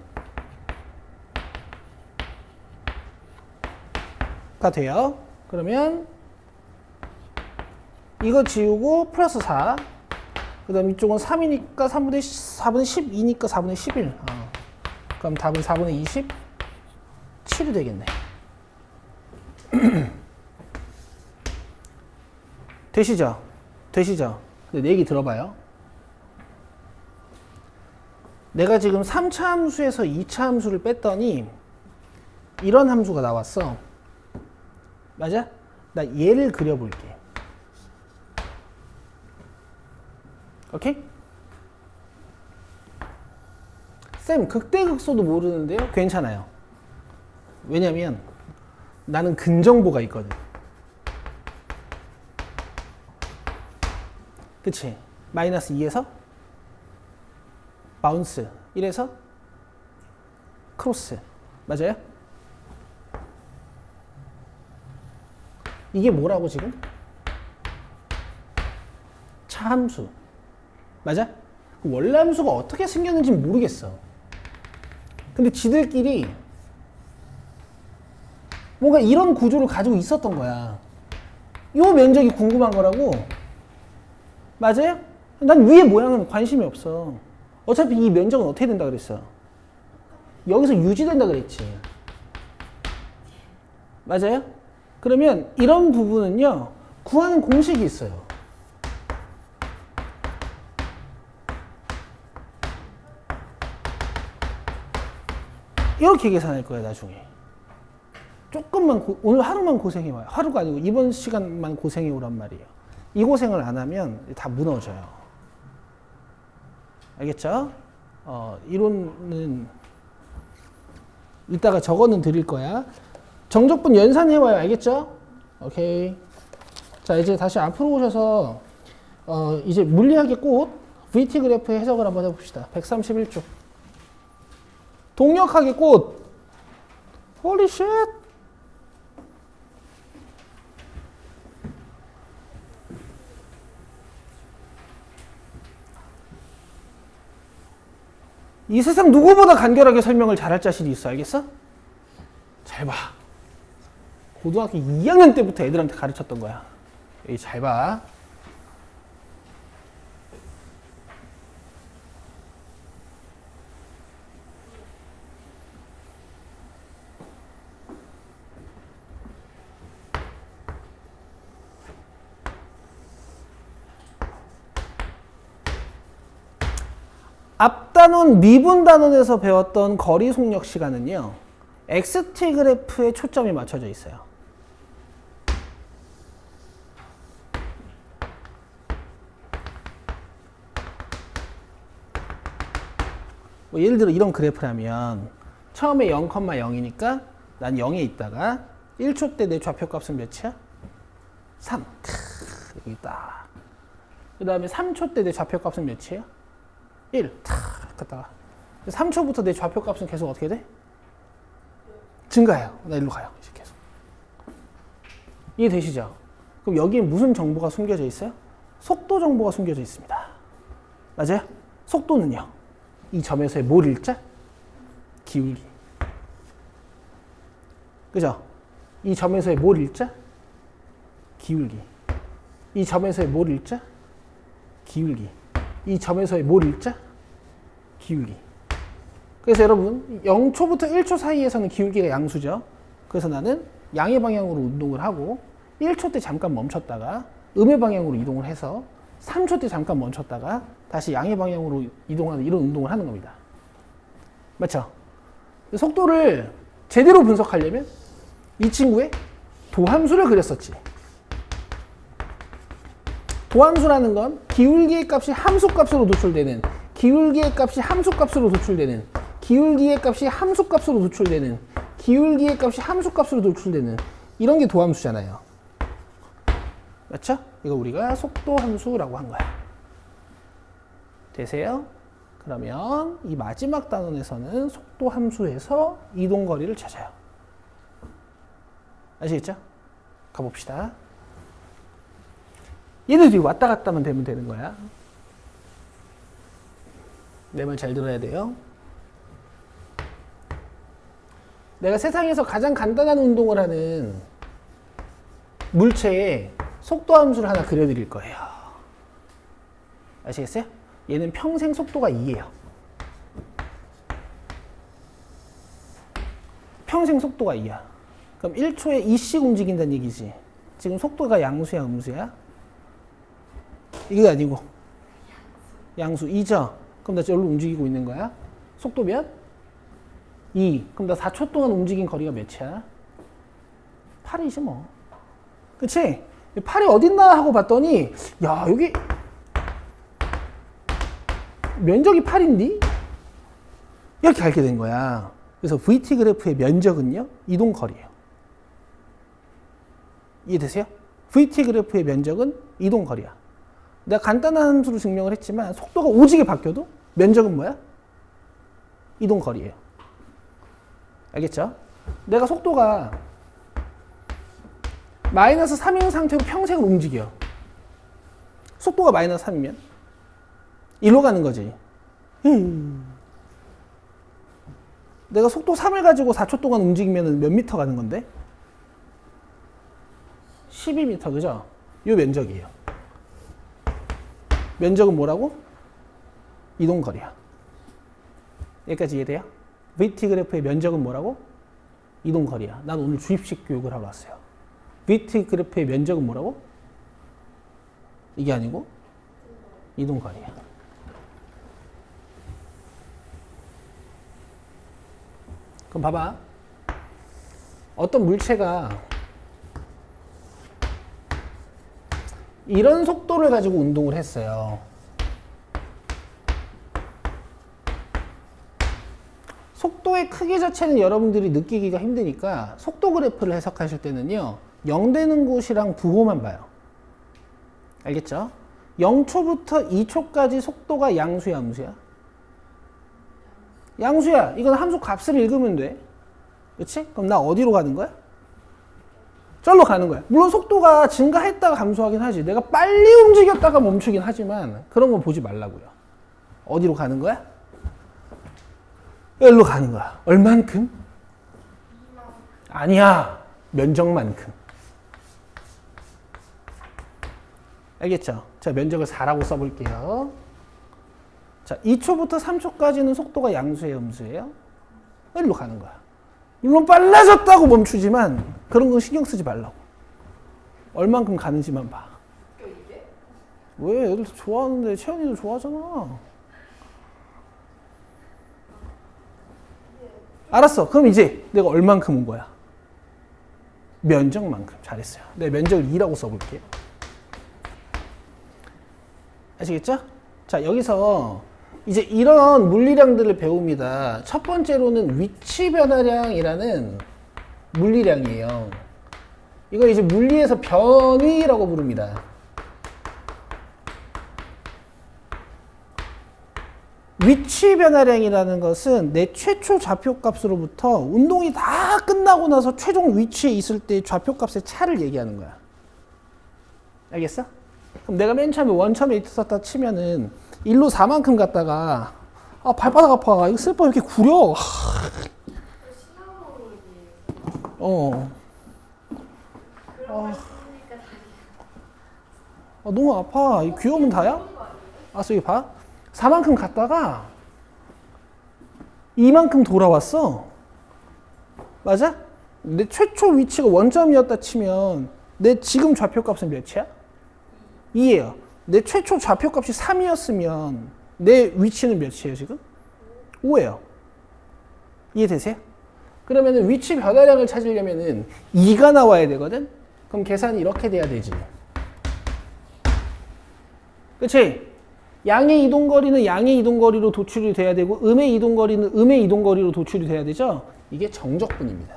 S1: 가 돼요. 그러면 이거 지우고 플러스 4. 그 다음 이쪽은 3이니까 4분의 12니까 4분의 11. 그럼 답은 4분의 27이 되겠네. 되시죠? 되시죠? 근데 내 얘기 들어봐요. 내가 지금 3차 함수에서 2차 함수를 뺐더니 이런 함수가 나왔어. 맞아? 나 얘를 그려볼게. 오케이? 쌤, 극대극소도 모르는데요? 괜찮아요. 왜냐면 나는 근정보가 있거든. 그치? 마이너스 2에서 바운스, 1에서 크로스. 맞아요? 이게 뭐라고 지금? 차함수. 맞아? 원래 함수가 어떻게 생겼는지 모르겠어. 근데 지들끼리 뭔가 이런 구조를 가지고 있었던 거야. 요 면적이 궁금한 거라고. 맞아요? 난 위에 모양은 관심이 없어. 어차피 이 면적은 어떻게 된다 그랬어? 여기서 유지된다 그랬지. 맞아요? 그러면 이런 부분은요, 구하는 공식이 있어요. 이렇게 계산할 거야, 나중에. 조금만, 오늘 하루만 고생해와요. 하루가 아니고 이번 시간만 고생해오란 말이에요. 이 고생을 안 하면 다 무너져요. 알겠죠? 이론은 이따가 적어는 드릴 거야. 정적분 연산해와요. 알겠죠? 오케이. 자, 이제 다시 앞으로 오셔서 이제 물리학의 꽃 VT 그래프의 해석을 한번 해봅시다. 131쪽. 동력학의 꽃. 홀리 쉣. 이 세상 누구보다 간결하게 설명을 잘할 자신이 있어. 알겠어? 잘 봐. 고등학교 2학년 때부터 애들한테 가르쳤던 거야. 여기 잘 봐. 앞단원, 미분단원에서 배웠던 거리 속력 시간은요, XT 그래프에 초점이 맞춰져 있어요. 뭐 예를 들어 이런 그래프라면 처음에 0,0이니까 난 0에 있다가 1초 때 내 좌표값은 몇이야? 3. 여기 있다. 그 다음에 3초 때 내 좌표값은 몇이에요? 1. 탁 갔다가 3초부터 내 좌표값은 계속 어떻게 돼? 증가해요. 나 일로 가요. 이제 계속. 이해되시죠? 그럼 여기에 무슨 정보가 숨겨져 있어요? 속도 정보가 숨겨져 있습니다. 맞아요? 속도는요. 이 점에서의 뭘 일자? 기울기. 그죠? 이 점에서의 뭘 일자? 기울기. 이 점에서의 뭘 일자? 기울기. 이 점에서의 뭘 일자? 기울기. 그래서 여러분 0초부터 1초 사이에서는 기울기가 양수죠. 그래서 나는 양의 방향으로 운동을 하고 1초 때 잠깐 멈췄다가 음의 방향으로 이동을 해서 3초 때 잠깐 멈췄다가 다시 양의 방향으로 이동하는 이런 운동을 하는 겁니다. 맞죠? 속도를 제대로 분석하려면 이 친구의 도함수를 그렸었지. 도함수라는 건 기울기의 값이 함수값으로 도출되는, 기울기의 값이 함수값으로 도출되는, 기울기의 값이 함수값으로 도출되는, 기울기의 값이 함수값으로 도출되는 이런 게 도함수잖아요. 맞죠? 이거 우리가 속도 함수라고 한 거야. 되세요? 그러면 이 마지막 단원에서는 속도 함수에서 이동 거리를 찾아요. 아시겠죠? 가봅시다. 얘네들이 왔다 갔다만 되면 되는 거야. 내 말 잘 들어야 돼요. 내가 세상에서 가장 간단한 운동을 하는 물체에 속도 함수를 하나 그려드릴 거예요. 아시겠어요? 얘는 평생 속도가 2예요. 평생 속도가 2야. 그럼 1초에 2씩 움직인다는 얘기지. 지금 속도가 양수야, 음수야? 이게 아니고 양수 2죠? 그럼 나 저기로 움직이고 있는 거야. 속도 몇? 2. 그럼 나 4초 동안 움직인 거리가 몇이야? 8이지 뭐. 그치? 8이 어딨나 하고 봤더니 야 여기 면적이 8인데? 이렇게 알게 된 거야. 그래서 VT 그래프의 면적은요, 이동 거리예요. 이해되세요? VT 그래프의 면적은 이동 거리야. 내가 간단한 함수로 증명을 했지만 속도가 오지게 바뀌어도 면적은 뭐야? 이동 거리예요. 알겠죠? 내가 속도가 마이너스 3인 상태로 평생을 움직여. 속도가 마이너스 3이면 일로 가는 거지. 내가 속도 3을 가지고 4초 동안 움직이면 몇 미터 가는 건데? 12m, 그죠? 이 면적이에요. 면적은 뭐라고? 이동 거리야. 여기까지 이해돼요? VT 그래프의 면적은 뭐라고? 이동 거리야. 난 오늘 주입식 교육을 하러 왔어요. VT 그래프의 면적은 뭐라고? 이게 아니고 이동 거리야. 그럼 봐봐. 어떤 물체가 이런 속도를 가지고 운동을 했어요. 속도의 크기 자체는 여러분들이 느끼기가 힘드니까 속도 그래프를 해석하실 때는요. 0 되는 곳이랑 부호만 봐요. 알겠죠? 0초부터 2초까지 속도가 양수야, 음수야? 양수야. 이건 함수 값을 읽으면 돼. 그렇지? 그럼 나 어디로 가는 거야? 저리로 가는 거야. 물론 속도가 증가했다가 감소하긴 하지. 내가 빨리 움직였다가 멈추긴 하지만 그런 거 보지 말라고요. 어디로 가는 거야? 여기로 가는 거야. 얼만큼? 아니야. 면적만큼. 알겠죠? 자, 면적을 4라고 써볼게요. 자, 2초부터 3초까지는 속도가 양수예요, 음수예요? 여기로 가는 거야. 물론 빨라졌다고 멈추지만 그런 건 신경 쓰지 말라고. 얼만큼 가는지만 봐. 왜? 애들 좋아하는데 채연이도 좋아하잖아. 알았어. 그럼 이제 내가 얼만큼 온 거야? 면적만큼. 잘했어요. 내 면적을 2라고 써볼게요. 아시겠죠? 자, 여기서 이제 이런 물리량들을 배웁니다. 첫 번째로는 위치 변화량이라는 물리량이에요. 이거 이제 물리에서 변위라고 부릅니다. 위치 변화량이라는 것은 내 최초 좌표값으로부터 운동이 다 끝나고 나서 최종 위치에 있을 때 좌표값의 차를 얘기하는 거야. 알겠어? 그럼 내가 맨 처음에 원점에 있었다 치면은 1로 4만큼 갔다가 아 발바닥 아파. 이거 슬퍼 이렇게 구려. 너무 아파. 이 귀여우면 다야? 알았어, 여기 봐. 4만큼 갔다가 2만큼 돌아왔어. 맞아? 내 최초 위치가 원점이었다 치면 내 지금 좌표값은 몇이야? 2예요. 내 최초 좌표값이 3이었으면 내 위치는 몇이에요 지금? 5예요. 이해되세요? 그러면 위치 변화량을 찾으려면 2가 나와야 되거든? 그럼 계산이 이렇게 돼야 되지. 그치? 양의 이동거리는 양의 이동거리로 도출이 돼야 되고 음의 이동거리는 음의 이동거리로 도출이 돼야 되죠? 이게 정적분입니다.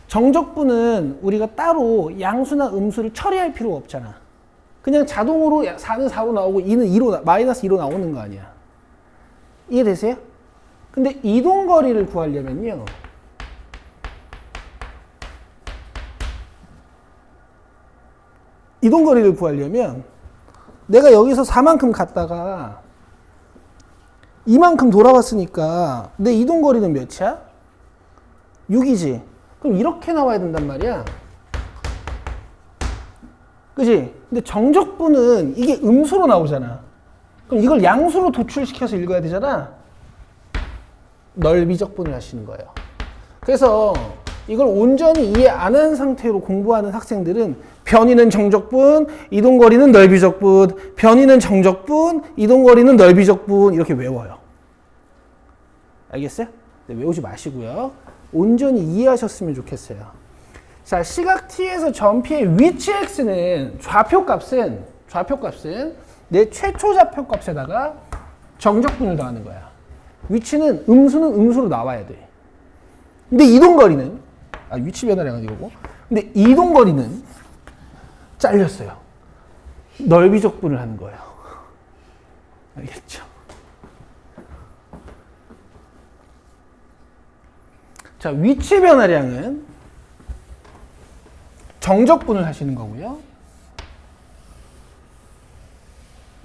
S1: 정적분은 우리가 따로 양수나 음수를 처리할 필요가 없잖아. 그냥 자동으로 4는 4로 나오고 2는 2로, 마이너스 2로 나오는 거 아니야. 이해되세요? 근데 이동거리를 구하려면요. 이동거리를 구하려면 내가 여기서 4만큼 갔다가 2만큼 돌아왔으니까 내 이동거리는 몇이야? 6이지. 그럼 이렇게 나와야 된단 말이야. 그지? 근데 정적분은 이게 음수로 나오잖아. 그럼 이걸 양수로 도출시켜서 읽어야 되잖아. 넓이적분을 하시는 거예요. 그래서 이걸 온전히 이해 안 한 상태로 공부하는 학생들은 변위는 정적분, 이동거리는 넓이적분, 변위는 정적분, 이동거리는 넓이적분 이렇게 외워요. 알겠어요? 네, 외우지 마시고요. 온전히 이해하셨으면 좋겠어요. 자, 시각 t에서 점 p의 위치 x는 좌표값은 내 최초 좌표값에다가 정적분을 더하는 거야. 위치는 음수는 음수로 나와야 돼. 근데 이동거리는 위치 변화량은 이거고. 근데 이동거리는 잘렸어요. 넓이적분을 하는 거예요. 알겠죠? 자, 위치 변화량은 정적분을 하시는 거고요.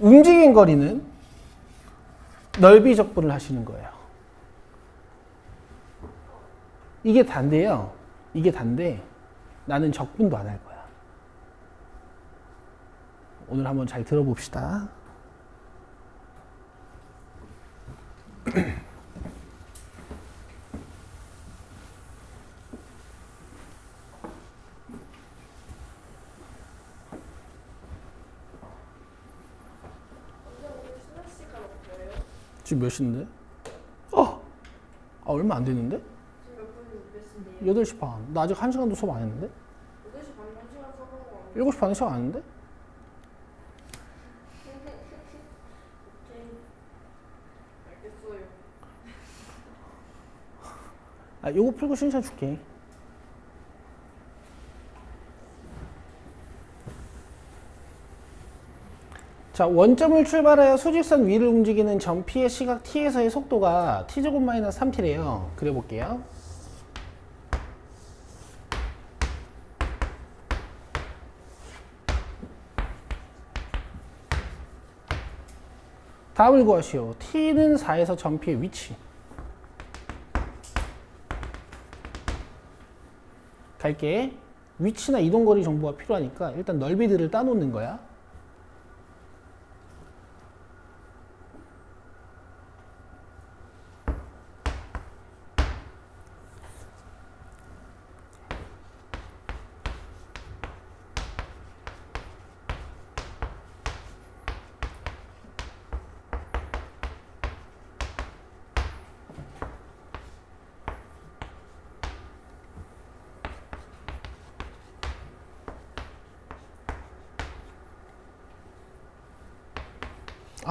S1: 움직인 거리는 넓이적분을 하시는 거예요. 이게 단데요. 이게 단데 나는 적분도 안 할 거야. 오늘 한번 잘 들어봅시다. 지금 몇 시인데? 얼마 안 됐는데?
S2: 지금 몇
S1: 8시 반. 나 아직 1시간도 수업 안 했는데?
S2: 8시 반 1시간 써보고
S1: 7시 반에 시작 안 했는데? 요거 풀고 신차 줄게. 자, 원점을 출발하여 수직선 위를 움직이는 점 P의 시각 T에서의 속도가 T제곱 마이너스 3T래요. 그려볼게요. 다음을 구하시오. T는 4에서 점 P의 위치. 갈게. 위치나 이동거리 정보가 필요하니까 일단 넓이들을 따놓는 거야.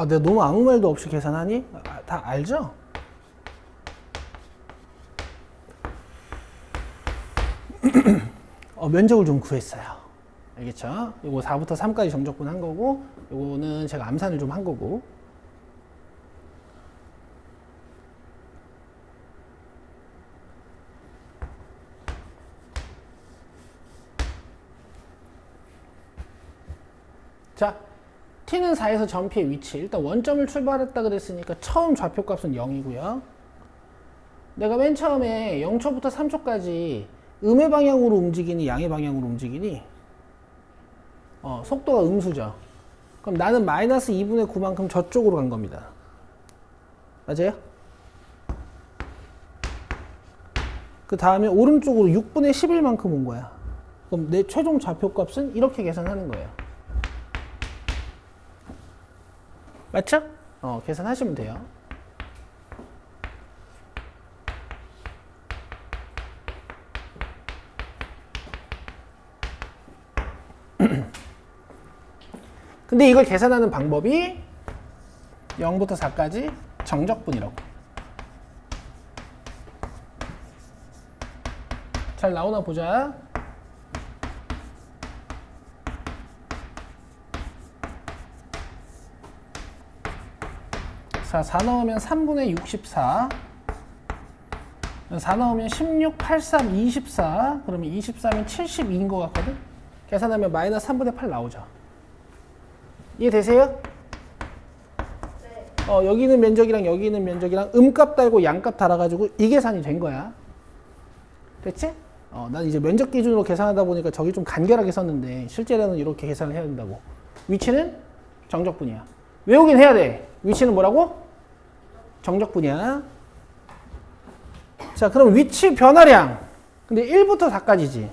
S1: 내가 너무 아무 말도 없이 계산하니? 다 알죠? 면적을 좀 구했어요. 알겠죠? 이거 4부터 3까지 정적분 한 거고, 이거는 제가 암산을 좀 한 거고. 자, T는 4에서 점 P의 위치. 일단 원점을 출발했다 그랬으니까 처음 좌표값은 0이고요. 내가 맨 처음에 0초부터 3초까지 음의 방향으로 움직이니 양의 방향으로 움직이니? 속도가 음수죠. 그럼 나는 마이너스 2분의 9만큼 저쪽으로 간 겁니다. 맞아요? 그 다음에 오른쪽으로 6분의 11만큼 온 거야. 그럼 내 최종 좌표값은 이렇게 계산하는 거예요. 맞죠? 계산하시면 돼요. 근데 이걸 계산하는 방법이 0부터 4까지 정적분이라고. 잘 나오나 보자. 자, 4 넣으면 3분의 64. 4 넣으면 16, 83, 24. 그러면 24면 72인 것 같거든? 계산하면 마이너스 3분의 8 나오죠. 이해되세요?
S2: 네.
S1: 여기 있는 면적이랑 여기 있는 면적이랑 음값 달고 양값 달아가지고 이 계산이 된 거야. 됐지? 난 이제 면적 기준으로 계산하다 보니까 저기 좀 간결하게 썼는데 실제로는 이렇게 계산을 해야 된다고. 위치는 정적분이야. 외우긴 해야 돼. 위치는 뭐라고? 정적분이야. 자, 그럼 위치 변화량. 근데 1부터 4까지지.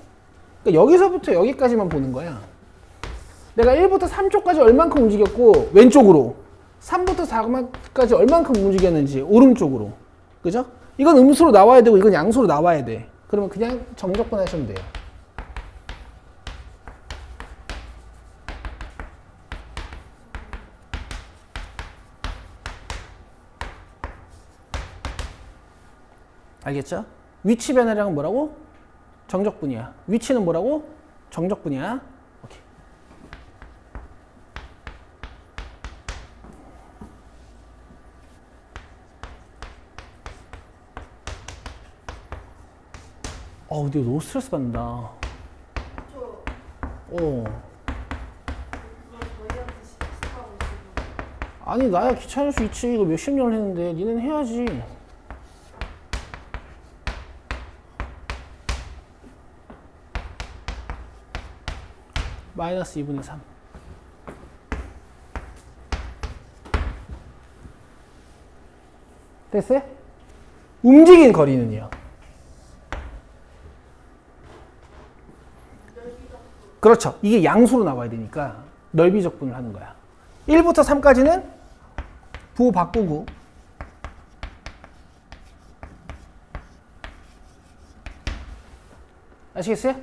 S1: 그러니까 여기서부터 여기까지만 보는 거야. 내가 1부터 3초까지 얼만큼 움직였고 왼쪽으로, 3부터 4까지 얼만큼 움직였는지 오른쪽으로. 그죠? 이건 음수로 나와야 되고 이건 양수로 나와야 돼. 그러면 그냥 정적분 하시면 돼요. 알겠죠? 위치 변화량은 뭐라고? 정적분이야. 위치는 뭐라고? 정적분이야. 오케이. 근데 너무 스트레스 받는다.
S2: 저
S1: 어.
S2: 이거 저희한테 시키고 있어요.
S1: 아니, 나야 귀찮을 수 있지. 이거 몇십 년을 했는데 니는 해야지. 마이너스 2분의 3. 됐어요? 움직인 거리는요. 그렇죠. 이게 양수로 나와야 되니까 넓이 적분을 하는 거야. 1부터 3까지는 부호 바꾸고 아시겠어요?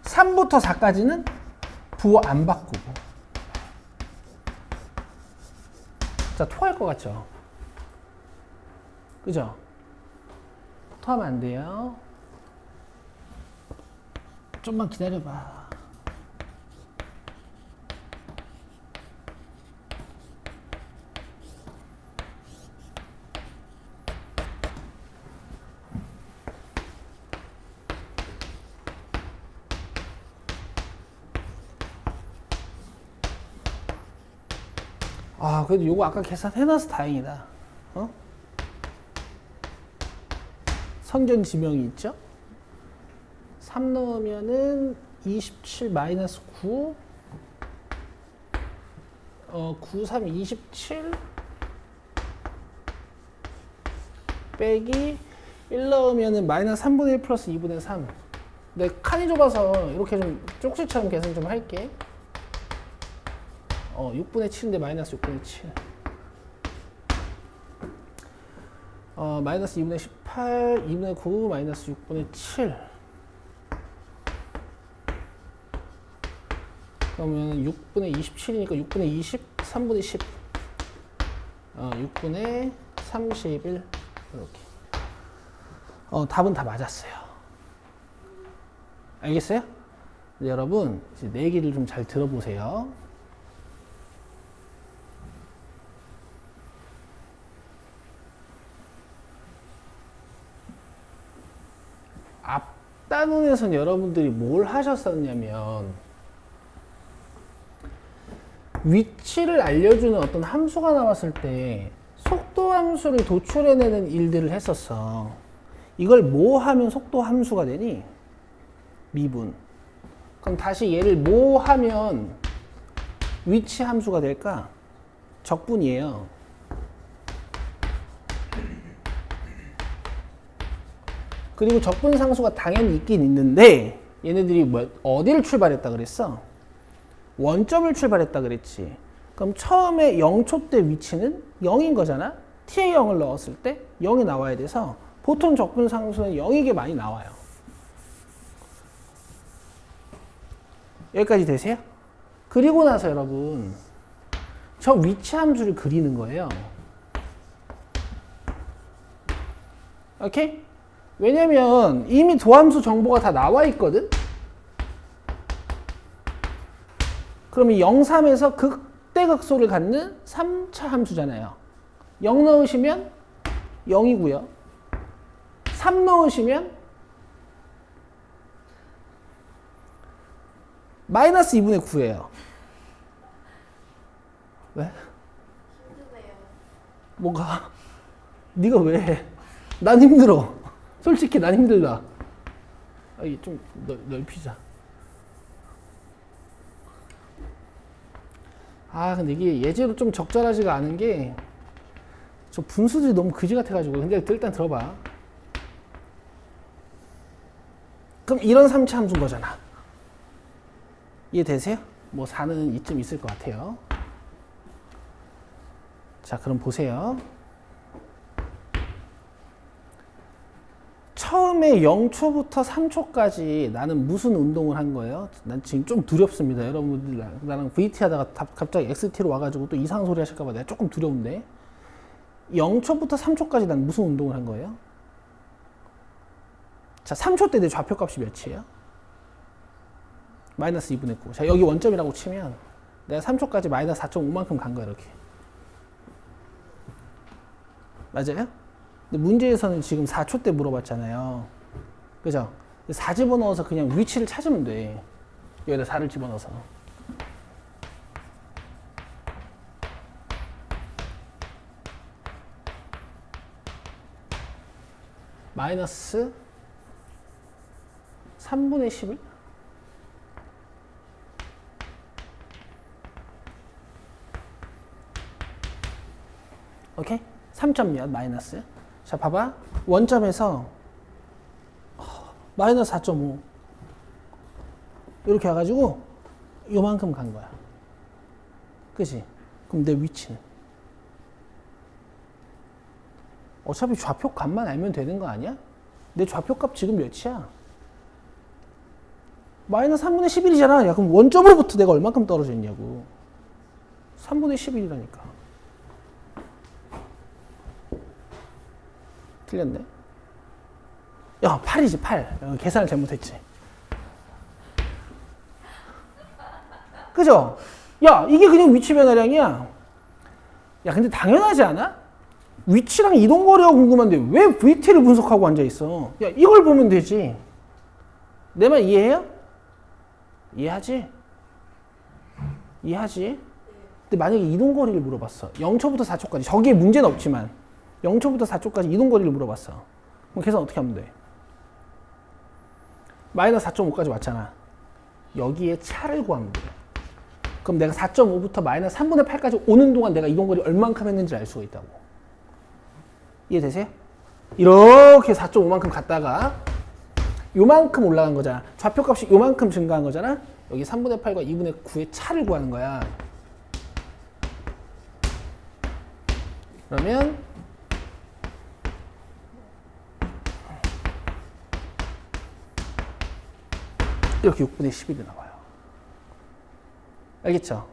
S1: 3부터 4까지는 부호 안 바꾸고. 자, 토할 것 같죠? 그죠? 하면 안 돼요. 좀만 기다려봐. 아, 그래도 요거 아까 계산해놔서 다행이다. 어? 성견 지명이 있죠? 3 넣으면은 27 마이너스 9. 9, 3, 27. 빼기 1 넣으면은 마이너스 3분의 1 플러스 2분의 3. 근데 칸이 좁아서 이렇게 좀 쪽수처럼 계산 좀 할게. 6분의 7인데 마이너스 6분의 7. 마이너스 2분의 18, 2분의 9, 마이너스 6분의 7. 그러면 6분의 27이니까 6분의 20, 3분의 10. 6분의 31. 이렇게. 답은 다 맞았어요. 알겠어요? 네, 여러분, 이제 내 얘기를 좀 잘 들어보세요. 앞단원에서는 여러분들이 뭘 하셨었냐면 위치를 알려주는 어떤 함수가 나왔을 때 속도 함수를 도출해내는 일들을 했었어. 이걸 뭐 하면 속도 함수가 되니? 미분. 그럼 다시 얘를 뭐 하면 위치 함수가 될까? 적분이에요. 그리고 적분 상수가 당연히 있긴 있는데 얘네들이 어디를 출발했다 그랬어? 원점을 출발했다 그랬지. 그럼 처음에 0초 때 위치는 0인 거잖아. t에 0을 넣었을 때 0이 나와야 돼서 보통 적분 상수는 0이게 많이 나와요. 여기까지 되세요? 그리고 나서 여러분 저 위치 함수를 그리는 거예요. 오케이? 왜냐면 이미 도함수 정보가 다 나와 있거든? 그러면 0, 3에서 극대극소를 갖는 3차 함수잖아요. 0 넣으시면 0이고요. 3 넣으시면 마이너스 2분의 9예요. 왜?
S2: 힘드네요.
S1: 뭐가? 네가 왜 해? 난 힘들어. 솔직히 난 힘들다. 이게 좀 넓히자. 근데 이게 예제로 좀 적절하지가 않은 게 저 분수들이 너무 그지 같아가지고. 근데 일단 들어봐. 그럼 이런 3차 함수인 거잖아. 이해되세요? 뭐 4는 이쯤 있을 것 같아요. 자, 그럼 보세요. 처음에 0초부터 3초까지 나는 무슨 운동을 한 거예요? 난 지금 좀 두렵습니다. 여러분들 나랑 VT 하다가 갑자기 XT로 와가지고 또 이상한 소리 하실까봐 내가 조금 두려운데 0초부터 3초까지 난 무슨 운동을 한 거예요? 자, 3초 때 내 좌표값이 몇이에요? 마이너스 2분의 9. 자, 여기 원점이라고 치면 내가 3초까지 마이너스 4.5만큼 간 거야, 이렇게. 맞아요? 근데 문제에서는 지금 4초 때 물어봤잖아요. 그죠? 4 집어넣어서 그냥 위치를 찾으면 돼. 여기다 4를 집어넣어서. 마이너스 3분의 11? 오케이? 3점 몇? 마이너스. 자, 봐봐. 원점에서 마이너스 4.5 이렇게 와가지고 요만큼 간 거야. 그치? 그럼 내 위치는? 어차피 좌표 값만 알면 되는 거 아니야? 내 좌표값 지금 몇이야? 마이너스 3분의 11이잖아. 야, 그럼 원점으로부터 내가 얼만큼 떨어져 있냐고. 3분의 11이라니까. 틀렸네. 야, 8이지, 8. 계산을 잘못했지. 그죠? 야, 이게 그냥 위치 변화량이야. 야, 근데 당연하지 않아? 위치랑 이동거리가 궁금한데 왜 VT를 분석하고 앉아있어? 야, 이걸 보면 되지. 내 말 이해해요? 이해하지? 이해하지? 근데 만약에 이동거리를 물어봤어. 0초부터 4초까지. 저기에 문제는 없지만 0초부터 4초까지 이동거리를 물어봤어. 그럼 계산 어떻게 하면 돼? 마이너스 4.5까지 왔잖아. 여기에 차를 구하면 돼. 그럼 내가 4.5부터 마이너스 3분의 8까지 오는 동안 내가 이동거리 얼만큼 했는지 알 수가 있다고. 이해되세요? 이렇게 4.5만큼 갔다가 요만큼 올라간 거잖아. 좌표값이 요만큼 증가한 거잖아. 여기 3분의 8과 2분의 9의 차를 구하는 거야. 그러면 이렇게 6분의 11이 나와요. 알겠죠?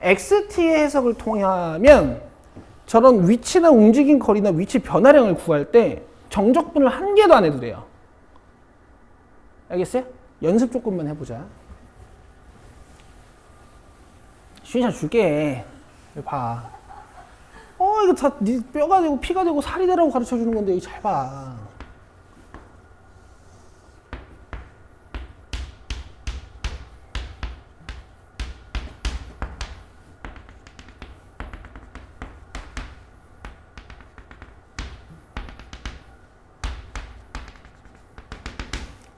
S1: XT의 해석을 통하면 저런 위치나 움직임 거리나 위치 변화량을 구할 때 정적분을 한 개도 안 해도 돼요. 알겠어요? 연습 조금만 해보자. 쉬자 줄게. 봐. 이거 다 네 뼈가 되고 피가 되고 살이 되라고 가르쳐 주는 건데 이거 잘 봐.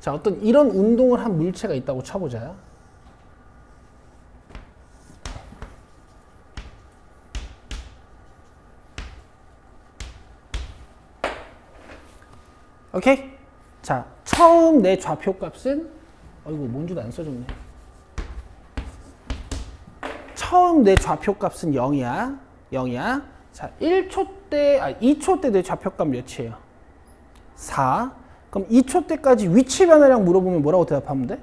S1: 자, 어떤 이런 운동을 한 물체가 있다고 쳐보자. 오케이? 자, 처음 내 좌표값은 어이구, 뭔지도 안 써줬네. 처음 내 좌표값은 0이야. 0이야. 자, 2초 때 내 좌표값 몇이에요? 4. 그럼 2초 때까지 위치 변화량 물어보면 뭐라고 대답하면 돼?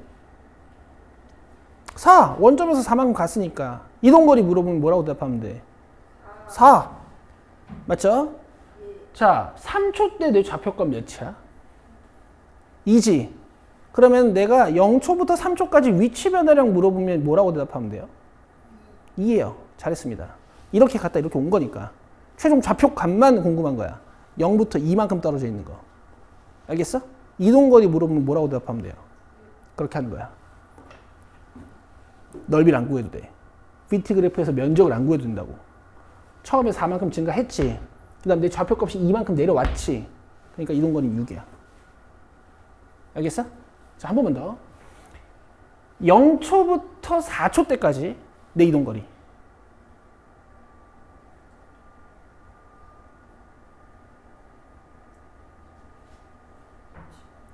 S1: 4. 원점에서 4만큼 갔으니까. 이동거리 물어보면 뭐라고 대답하면 돼? 4. 맞죠? 자, 3초 때 내 좌표값 몇이야? 2지. 그러면 내가 0초부터 3초까지 위치 변화량 물어보면 뭐라고 대답하면 돼요? 2예요. 잘했습니다. 이렇게 갔다 이렇게 온 거니까. 최종 좌표값만 궁금한 거야. 0부터 2만큼 떨어져 있는 거. 알겠어? 이동거리 물어보면 뭐라고 대답하면 돼요? 그렇게 하는 거야. 넓이를 안 구해도 돼. VT 그래프에서 면적을 안 구해도 된다고. 처음에 4만큼 증가했지. 그 다음 내 좌표값이 2만큼 내려왔지. 그러니까 이동거리는 6이야. 알겠어? 자, 한 번만 더. 0초부터 4초 때까지 내 이동거리.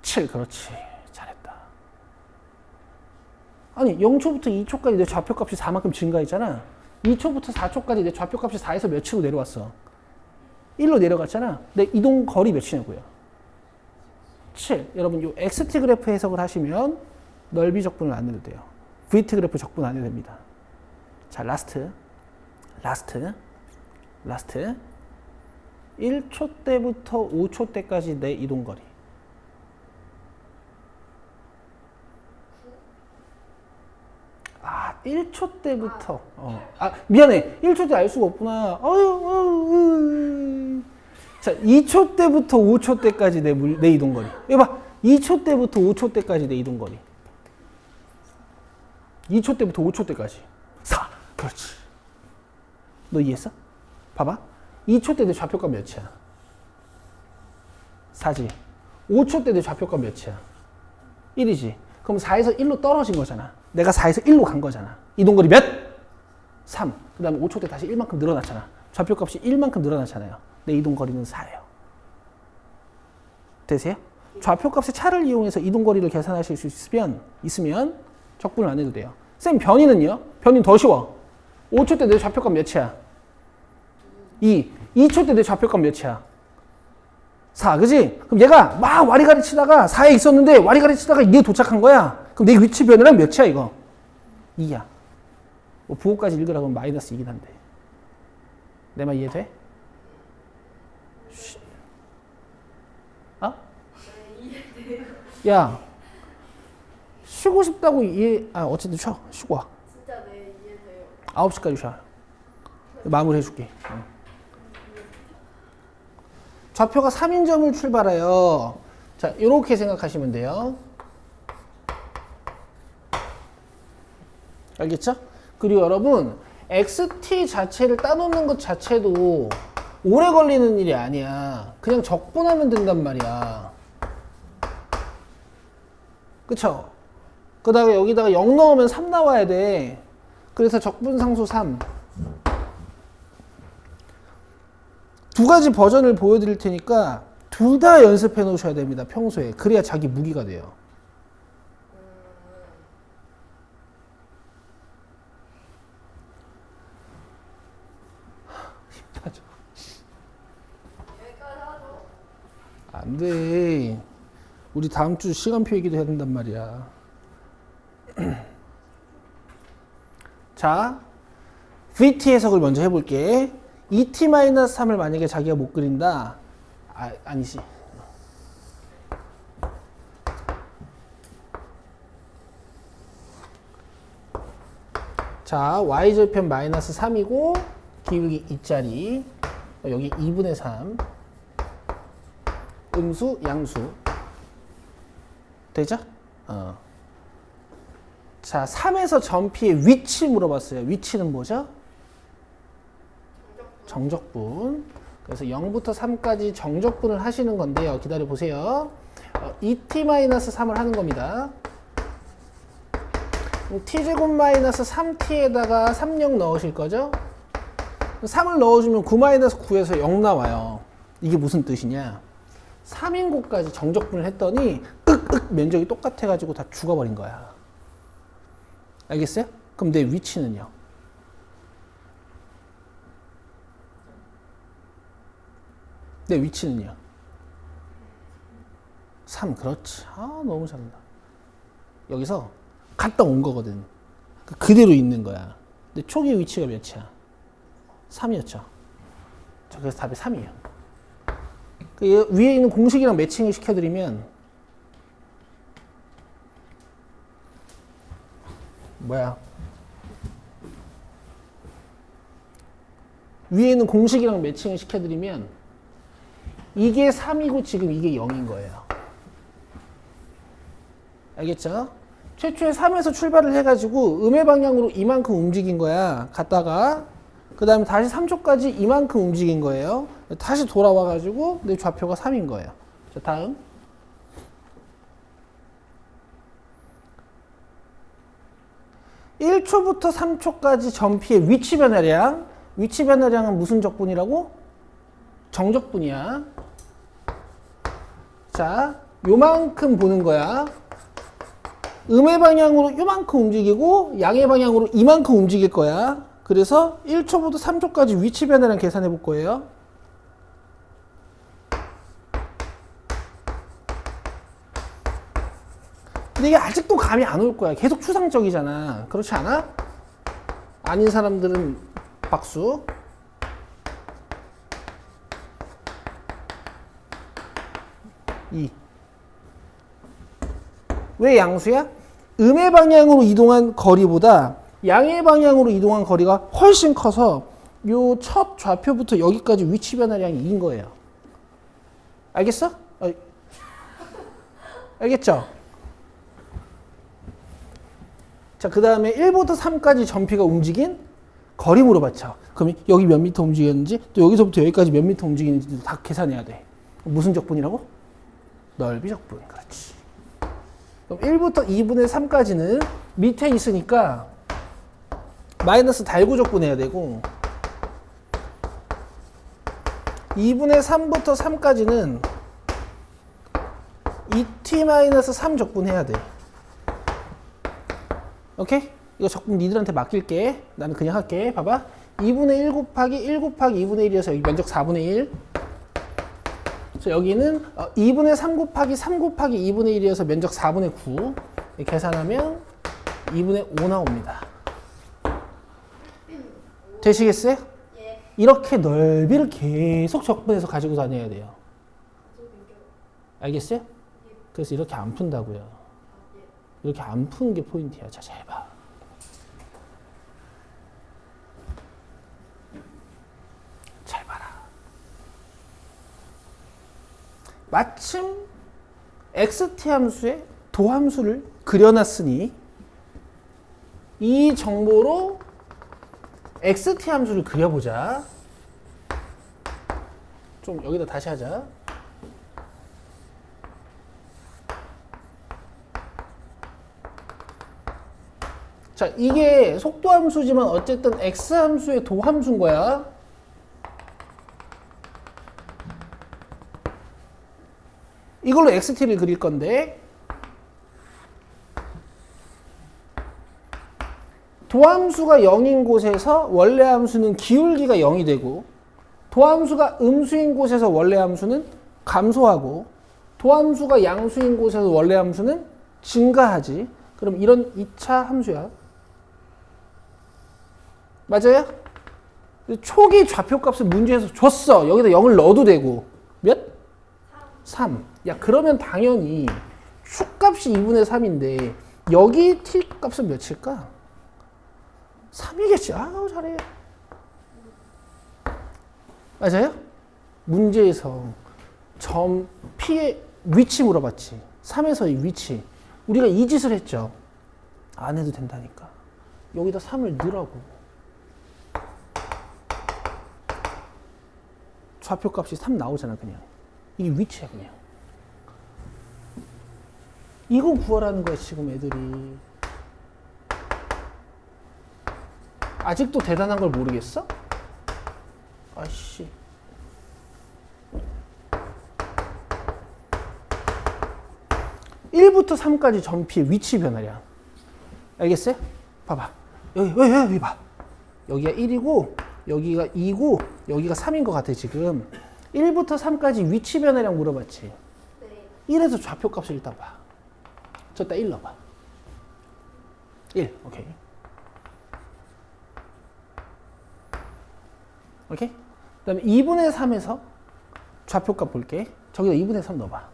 S1: 7, 그렇지. 잘했다. 아니, 0초부터 2초까지 내 좌표값이 4만큼 증가했잖아. 2초부터 4초까지 내 좌표값이 4에서 몇으로 내려왔어? 1로 내려갔잖아. 내 이동 거리 몇이냐고요? 7. 여러분, 요 XT 그래프 해석을 하시면 넓이 적분을 안 해도 돼요. VT 그래프 적분 안 해도 됩니다. 자, 라스트. 1초 때부터 5초 때까지 내 이동 거리. 아, 1초 때부터. 미안해. 1초 때 알 수가 없구나. 자, 2초 때부터 5초 때까지 내 이동 거리. 이거 봐. 2초 때부터 5초 때까지 내 이동 거리. 2초 때부터 5초 때까지. 4. 그렇지. 너 이해했어? 봐봐. 2초 때 내 좌표값 몇이야? 4지. 5초 때 내 좌표값 몇이야? 1이지. 그럼 4에서 1로 떨어진 거잖아. 내가 4에서 1로 간 거잖아. 이동거리 몇? 3. 그 다음에 5초 때 다시 1만큼 늘어났잖아. 좌표값이 1만큼 늘어났잖아요. 내 이동거리는 4예요. 되세요? 좌표값의 차를 이용해서 이동거리를 계산하실 수 있으면 적분을 안 해도 돼요. 쌤, 변이는요? 변이는 더 쉬워. 5초 때 내 좌표값 몇이야? 2. 2초 때 내 좌표값 몇이야? 4, 그지? 그럼 얘가 막 와리가리 치다가 4에 있었는데 와리가리 치다가 2에 도착한 거야. 그럼 내 위치 변화량 몇이야, 이거? 2야. 뭐 부호까지 읽으라고 하면 마이너스 2긴 한데. 내 말 이해돼? 어?
S2: 네, 이해돼요.
S1: 야, 쉬고 싶다고 어쨌든 쉬고 와.
S2: 진짜 네 이해돼요.
S1: 9시까지 쉬어. 마무리 해줄게. 좌표가 3인점을 출발해요. 자, 이렇게 생각하시면 돼요. 알겠죠? 그리고 여러분, xt 자체를 따놓는 것 자체도 오래 걸리는 일이 아니야. 그냥 적분하면 된단 말이야. 그쵸? 그 다음에 여기다가 0 넣으면 3 나와야 돼. 그래서 적분상수 3. 두 가지 버전을 보여드릴 테니까 둘 다 연습해 놓으셔야 됩니다. 평소에. 그래야 자기 무기가 돼요. 힘들죠.
S2: 여기까지 하죠.
S1: 안 돼. 우리 다음 주 시간표 얘기도 해야 된단 말이야. 자, VT 해석을 먼저 해볼게. 2t-3을 만약에 자기가 못 그린다. 아니지. 자, y절편 마이너스 3이고 기울기 2짜리. 여기 2분의 3. 음수, 양수. 되죠? 자, 3에서 점피의 위치 물어봤어요. 위치는 뭐죠? 정적분. 그래서 0부터 3까지 정적분을 하시는 건데요. 기다려 보세요. 2t-3을 하는 겁니다. t제곱 마이너스 3t에다가 30 넣으실 거죠? 3을 넣어주면 9-9에서 0 나와요. 이게 무슨 뜻이냐? 3인곳까지 정적분을 했더니 면적이 똑같아가지고 다 죽어버린 거야. 알겠어요? 그럼 내 위치는요? 내 위치는요? 3, 그렇지. 너무 잘한다. 여기서 갔다 온 거거든. 그대로 있는 거야. 근데 초기 위치가 몇이야? 3이었죠. 자, 그래서 답이 3이에요. 그 위에 있는 공식이랑 매칭을 시켜드리면 뭐야? 위에 있는 공식이랑 매칭을 시켜드리면 이게 3이고 지금 이게 0인 거예요. 알겠죠? 최초에 3에서 출발을 해가지고 음의 방향으로 이만큼 움직인 거야. 갔다가 그 다음에 다시 3초까지 이만큼 움직인 거예요. 다시 돌아와가지고 내 좌표가 3인 거예요. 자, 다음. (1초부터) (3초까지) 점피의 위치 변화량. 위치 변화량은 무슨 적분이라고? 정적분이야. 자, 요만큼 보는 거야. 음의 방향으로 요만큼 움직이고 양의 방향으로 이만큼 움직일 거야. 그래서 1초부터 3초까지 위치 변화량 계산해 볼 거예요. 근데 이게 아직도 감이 안 올 거야. 계속 추상적이잖아. 그렇지 않아? 아닌 사람들은 박수. 왜 양수야? 음의 방향으로 이동한 거리보다 양의 방향으로 이동한 거리가 훨씬 커서 요 첫 좌표부터 여기까지 위치 변화량이 2인 거예요. 알겠어? 알겠죠? 자, 그 다음에 1부터 3까지 점피가 움직인 거리 물어봤죠. 그럼 여기 몇 미터 움직였는지, 또 여기서부터 여기까지 몇 미터 움직이는지 다 계산해야 돼. 무슨 적분이라고? 넓이 적분. 그렇지. 그럼 1부터 2분의 3까지는 밑에 있으니까 마이너스 달고 적분해야 되고 2분의 3부터 3까지는 2t-3 적분해야 돼. 오케이? 이거 적분 니들한테 맡길게. 나는 그냥 할게. 봐봐. 2분의 1 곱하기 1 곱하기 2분의 1이어서 여기 면적 4분의 1. 그래서 여기는 2분의 3 곱하기 3 곱하기 2분의 1이어서 면적 4분의 9. 계산하면 2분의 5 나옵니다. 되시겠어요?
S2: 예.
S1: 이렇게 넓이를 계속 적분해서 가지고 다녀야 돼요. 알겠어요? 그래서 이렇게 안 푼다고요. 이렇게 안 푸는 게 포인트야. 자, 잘 봐. 잘 봐라. 마침 xt 함수에 도함수를 그려놨으니 이 정보로 xt 함수를 그려보자. 좀 여기다 다시 하자. 자, 이게 속도 함수지만 어쨌든 x 함수의 도함수인 거야. 이걸로 xt를 그릴 건데 도함수가 0인 곳에서 원래 함수는 기울기가 0이 되고 도함수가 음수인 곳에서 원래 함수는 감소하고 도함수가 양수인 곳에서 원래 함수는 증가하지. 그럼 이런 2차 함수야. 맞아요? 초기 좌표값을 문제에서 줬어. 여기다 0을 넣어도 되고. 몇? 3. 야, 그러면 당연히 축값이 2분의 3인데 여기 t 값은 몇일까? 3이겠지. 아우, 잘해. 맞아요? 문제에서 점 P의 위치 물어봤지. 3에서의 위치. 우리가 이 짓을 했죠. 안 해도 된다니까. 여기다 3을 넣으라고. 좌표값이 3 나오잖아, 그냥. 이게 위치야, 그냥. 이거 구하라는 거야, 지금 애들이. 아직도 대단한 걸 모르겠어? 아씨. (1부터 3까지) 점피의 위치 변화량. 알겠어요? 봐봐. 여기 봐. 여기가 1이고, 여기가 2고, 여기가 3인 것 같아, 지금. 1부터 3까지 위치 변화량 물어봤지.
S2: 네.
S1: 1에서 좌표값을 일단 봐. 저기다 1 넣어봐. 1, 오케이. 오케이? 그 다음에 2분의 3에서 좌표값 볼게. 저기다 2분의 3 넣어봐.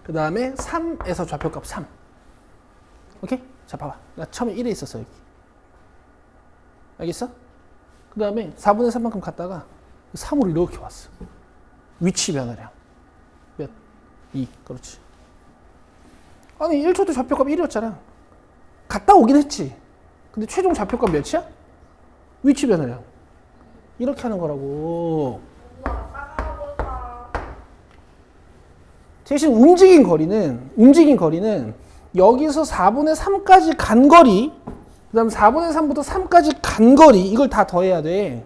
S1: 그 다음에 3에서 좌표값 3. 오케이? 자, 봐봐. 나 처음에 1에 있었어, 여기. 알겠어? 그 다음에 4분의 3만큼 갔다가 3으로 이렇게 왔어. 위치 변화량. 몇? 2. 그렇지. 아니, 1초 때 좌표값 1이었잖아. 갔다 오긴 했지. 근데 최종 좌표값 몇이야? 위치 변화량. 이렇게 하는 거라고.
S2: 우와, 따가워졌다.
S1: 대신 움직인 거리는 여기서 4분의 3까지 간 거리, 그 다음 4분의 3부터 3까지 간 거리, 이걸 다 더해야 돼.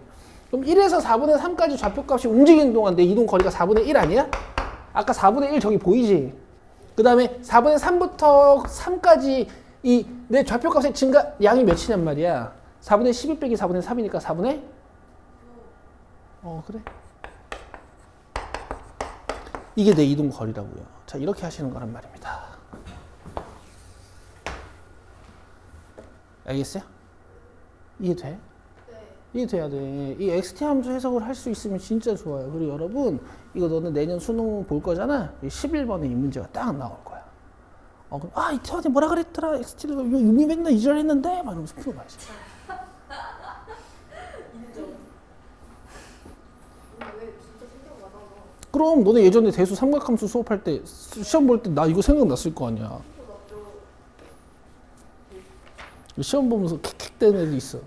S1: 그럼 1에서 4분의 3까지 좌표값이 움직이는 동안 내 이동 거리가 4분의 1 아니야? 아까 4분의 1 저기 보이지? 그 다음에 4분의 3부터 3까지 이 내 좌표값의 증가 양이 몇이냔 말이야. 4분의 12 빼기 4분의 3이니까 4분의? 그래. 이게 내 이동 거리라고요. 자, 이렇게 하시는 거란 말입니다. 알겠어요? 이해돼?
S2: 네.
S1: 이해돼야 돼. 이 xt 함수 해석을 할 수 있으면 진짜 좋아요. 그리고 여러분, 이거 너는 내년 수능 볼 거잖아. 11번에 이 문제가 딱 나올 거야. 그럼 이 태환이 뭐라 그랬더라. xt를 유미 맨날 이절했는데 막 이러면서 풀어봐야지.
S2: 인정. 왜 진짜 신경 많아.
S1: 그럼 너네 예전에 대수 삼각함수 수업할 때 시험 볼 때 나 이거 생각났을 거 아니야. 시험 보면서 킥킥대는 애도 있어.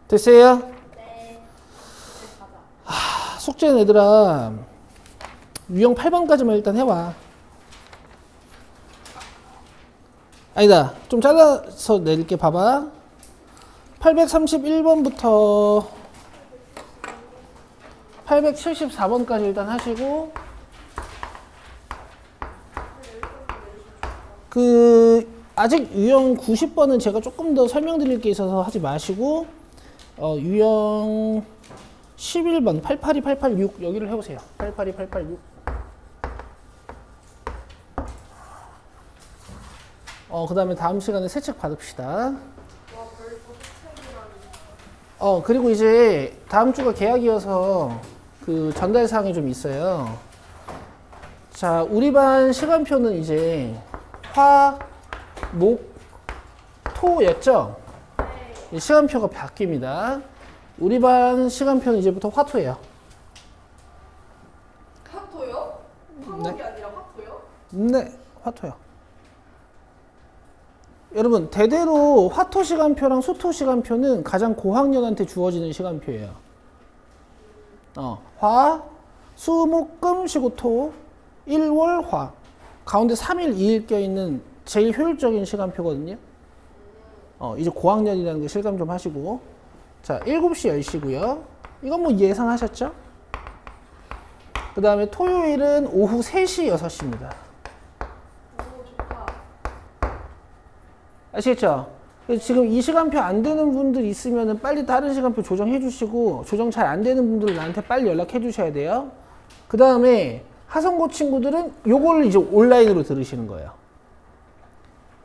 S1: 됐어요?
S2: 네.
S1: 숙제는 얘들아 유형 8번까지만 일단 해와. 아니다, 좀 잘라서 내릴게. 봐봐. 831번부터 874번까지 일단 하시고, 아직 유형 90번은 제가 조금 더 설명드릴 게 있어서 하지 마시고, 유형 11번 882, 886 여기를 해보세요. 882, 886. 그 다음에 다음 시간에 새 책 받읍시다.
S2: 와 벌써 책이라니.
S1: 그리고 이제 다음 주가 개학이어서 그 전달 사항이 좀 있어요. 자, 우리 반 시간표는 이제 화, 목, 토였죠?
S2: 네.
S1: 시간표가 바뀝니다. 우리 반 시간표는 이제부터 화토예요.
S2: 화토요? 화목이 아니라 화토요?
S1: 네, 화토요. 여러분, 대대로 화토 시간표랑 수토 시간표는 가장 고학년한테 주어지는 시간표예요. 화, 수, 목, 금, 시고, 토, 일월, 화. 가운데 3일, 2일 껴있는 제일 효율적인 시간표거든요. 이제 고학년이라는 거 실감 좀 하시고. 자, 7시, 10시고요. 이건 뭐 예상하셨죠? 그 다음에 토요일은 오후 3시, 6시입니다.
S2: 오 좋다.
S1: 아시겠죠? 지금 이 시간표 안 되는 분들 있으면 빨리 다른 시간표 조정해 주시고, 조정 잘 안 되는 분들은 나한테 빨리 연락해 주셔야 돼요. 그 다음에 하성고 친구들은 요거를 이제 온라인으로 들으시는 거예요.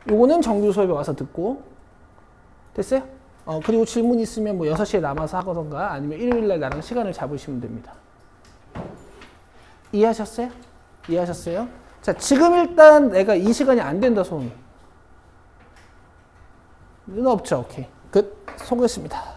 S1: 요거는 정규 수업에 와서 듣고. 됐어요? 그리고 질문 있으면 뭐 6시에 남아서 하거든가 아니면 일요일날 나랑 시간을 잡으시면 됩니다. 이해하셨어요? 이해하셨어요? 자, 지금 일단 내가 이 시간이 안 된다 손. 눈 없죠? 오케이. 끝. 수고했습니다.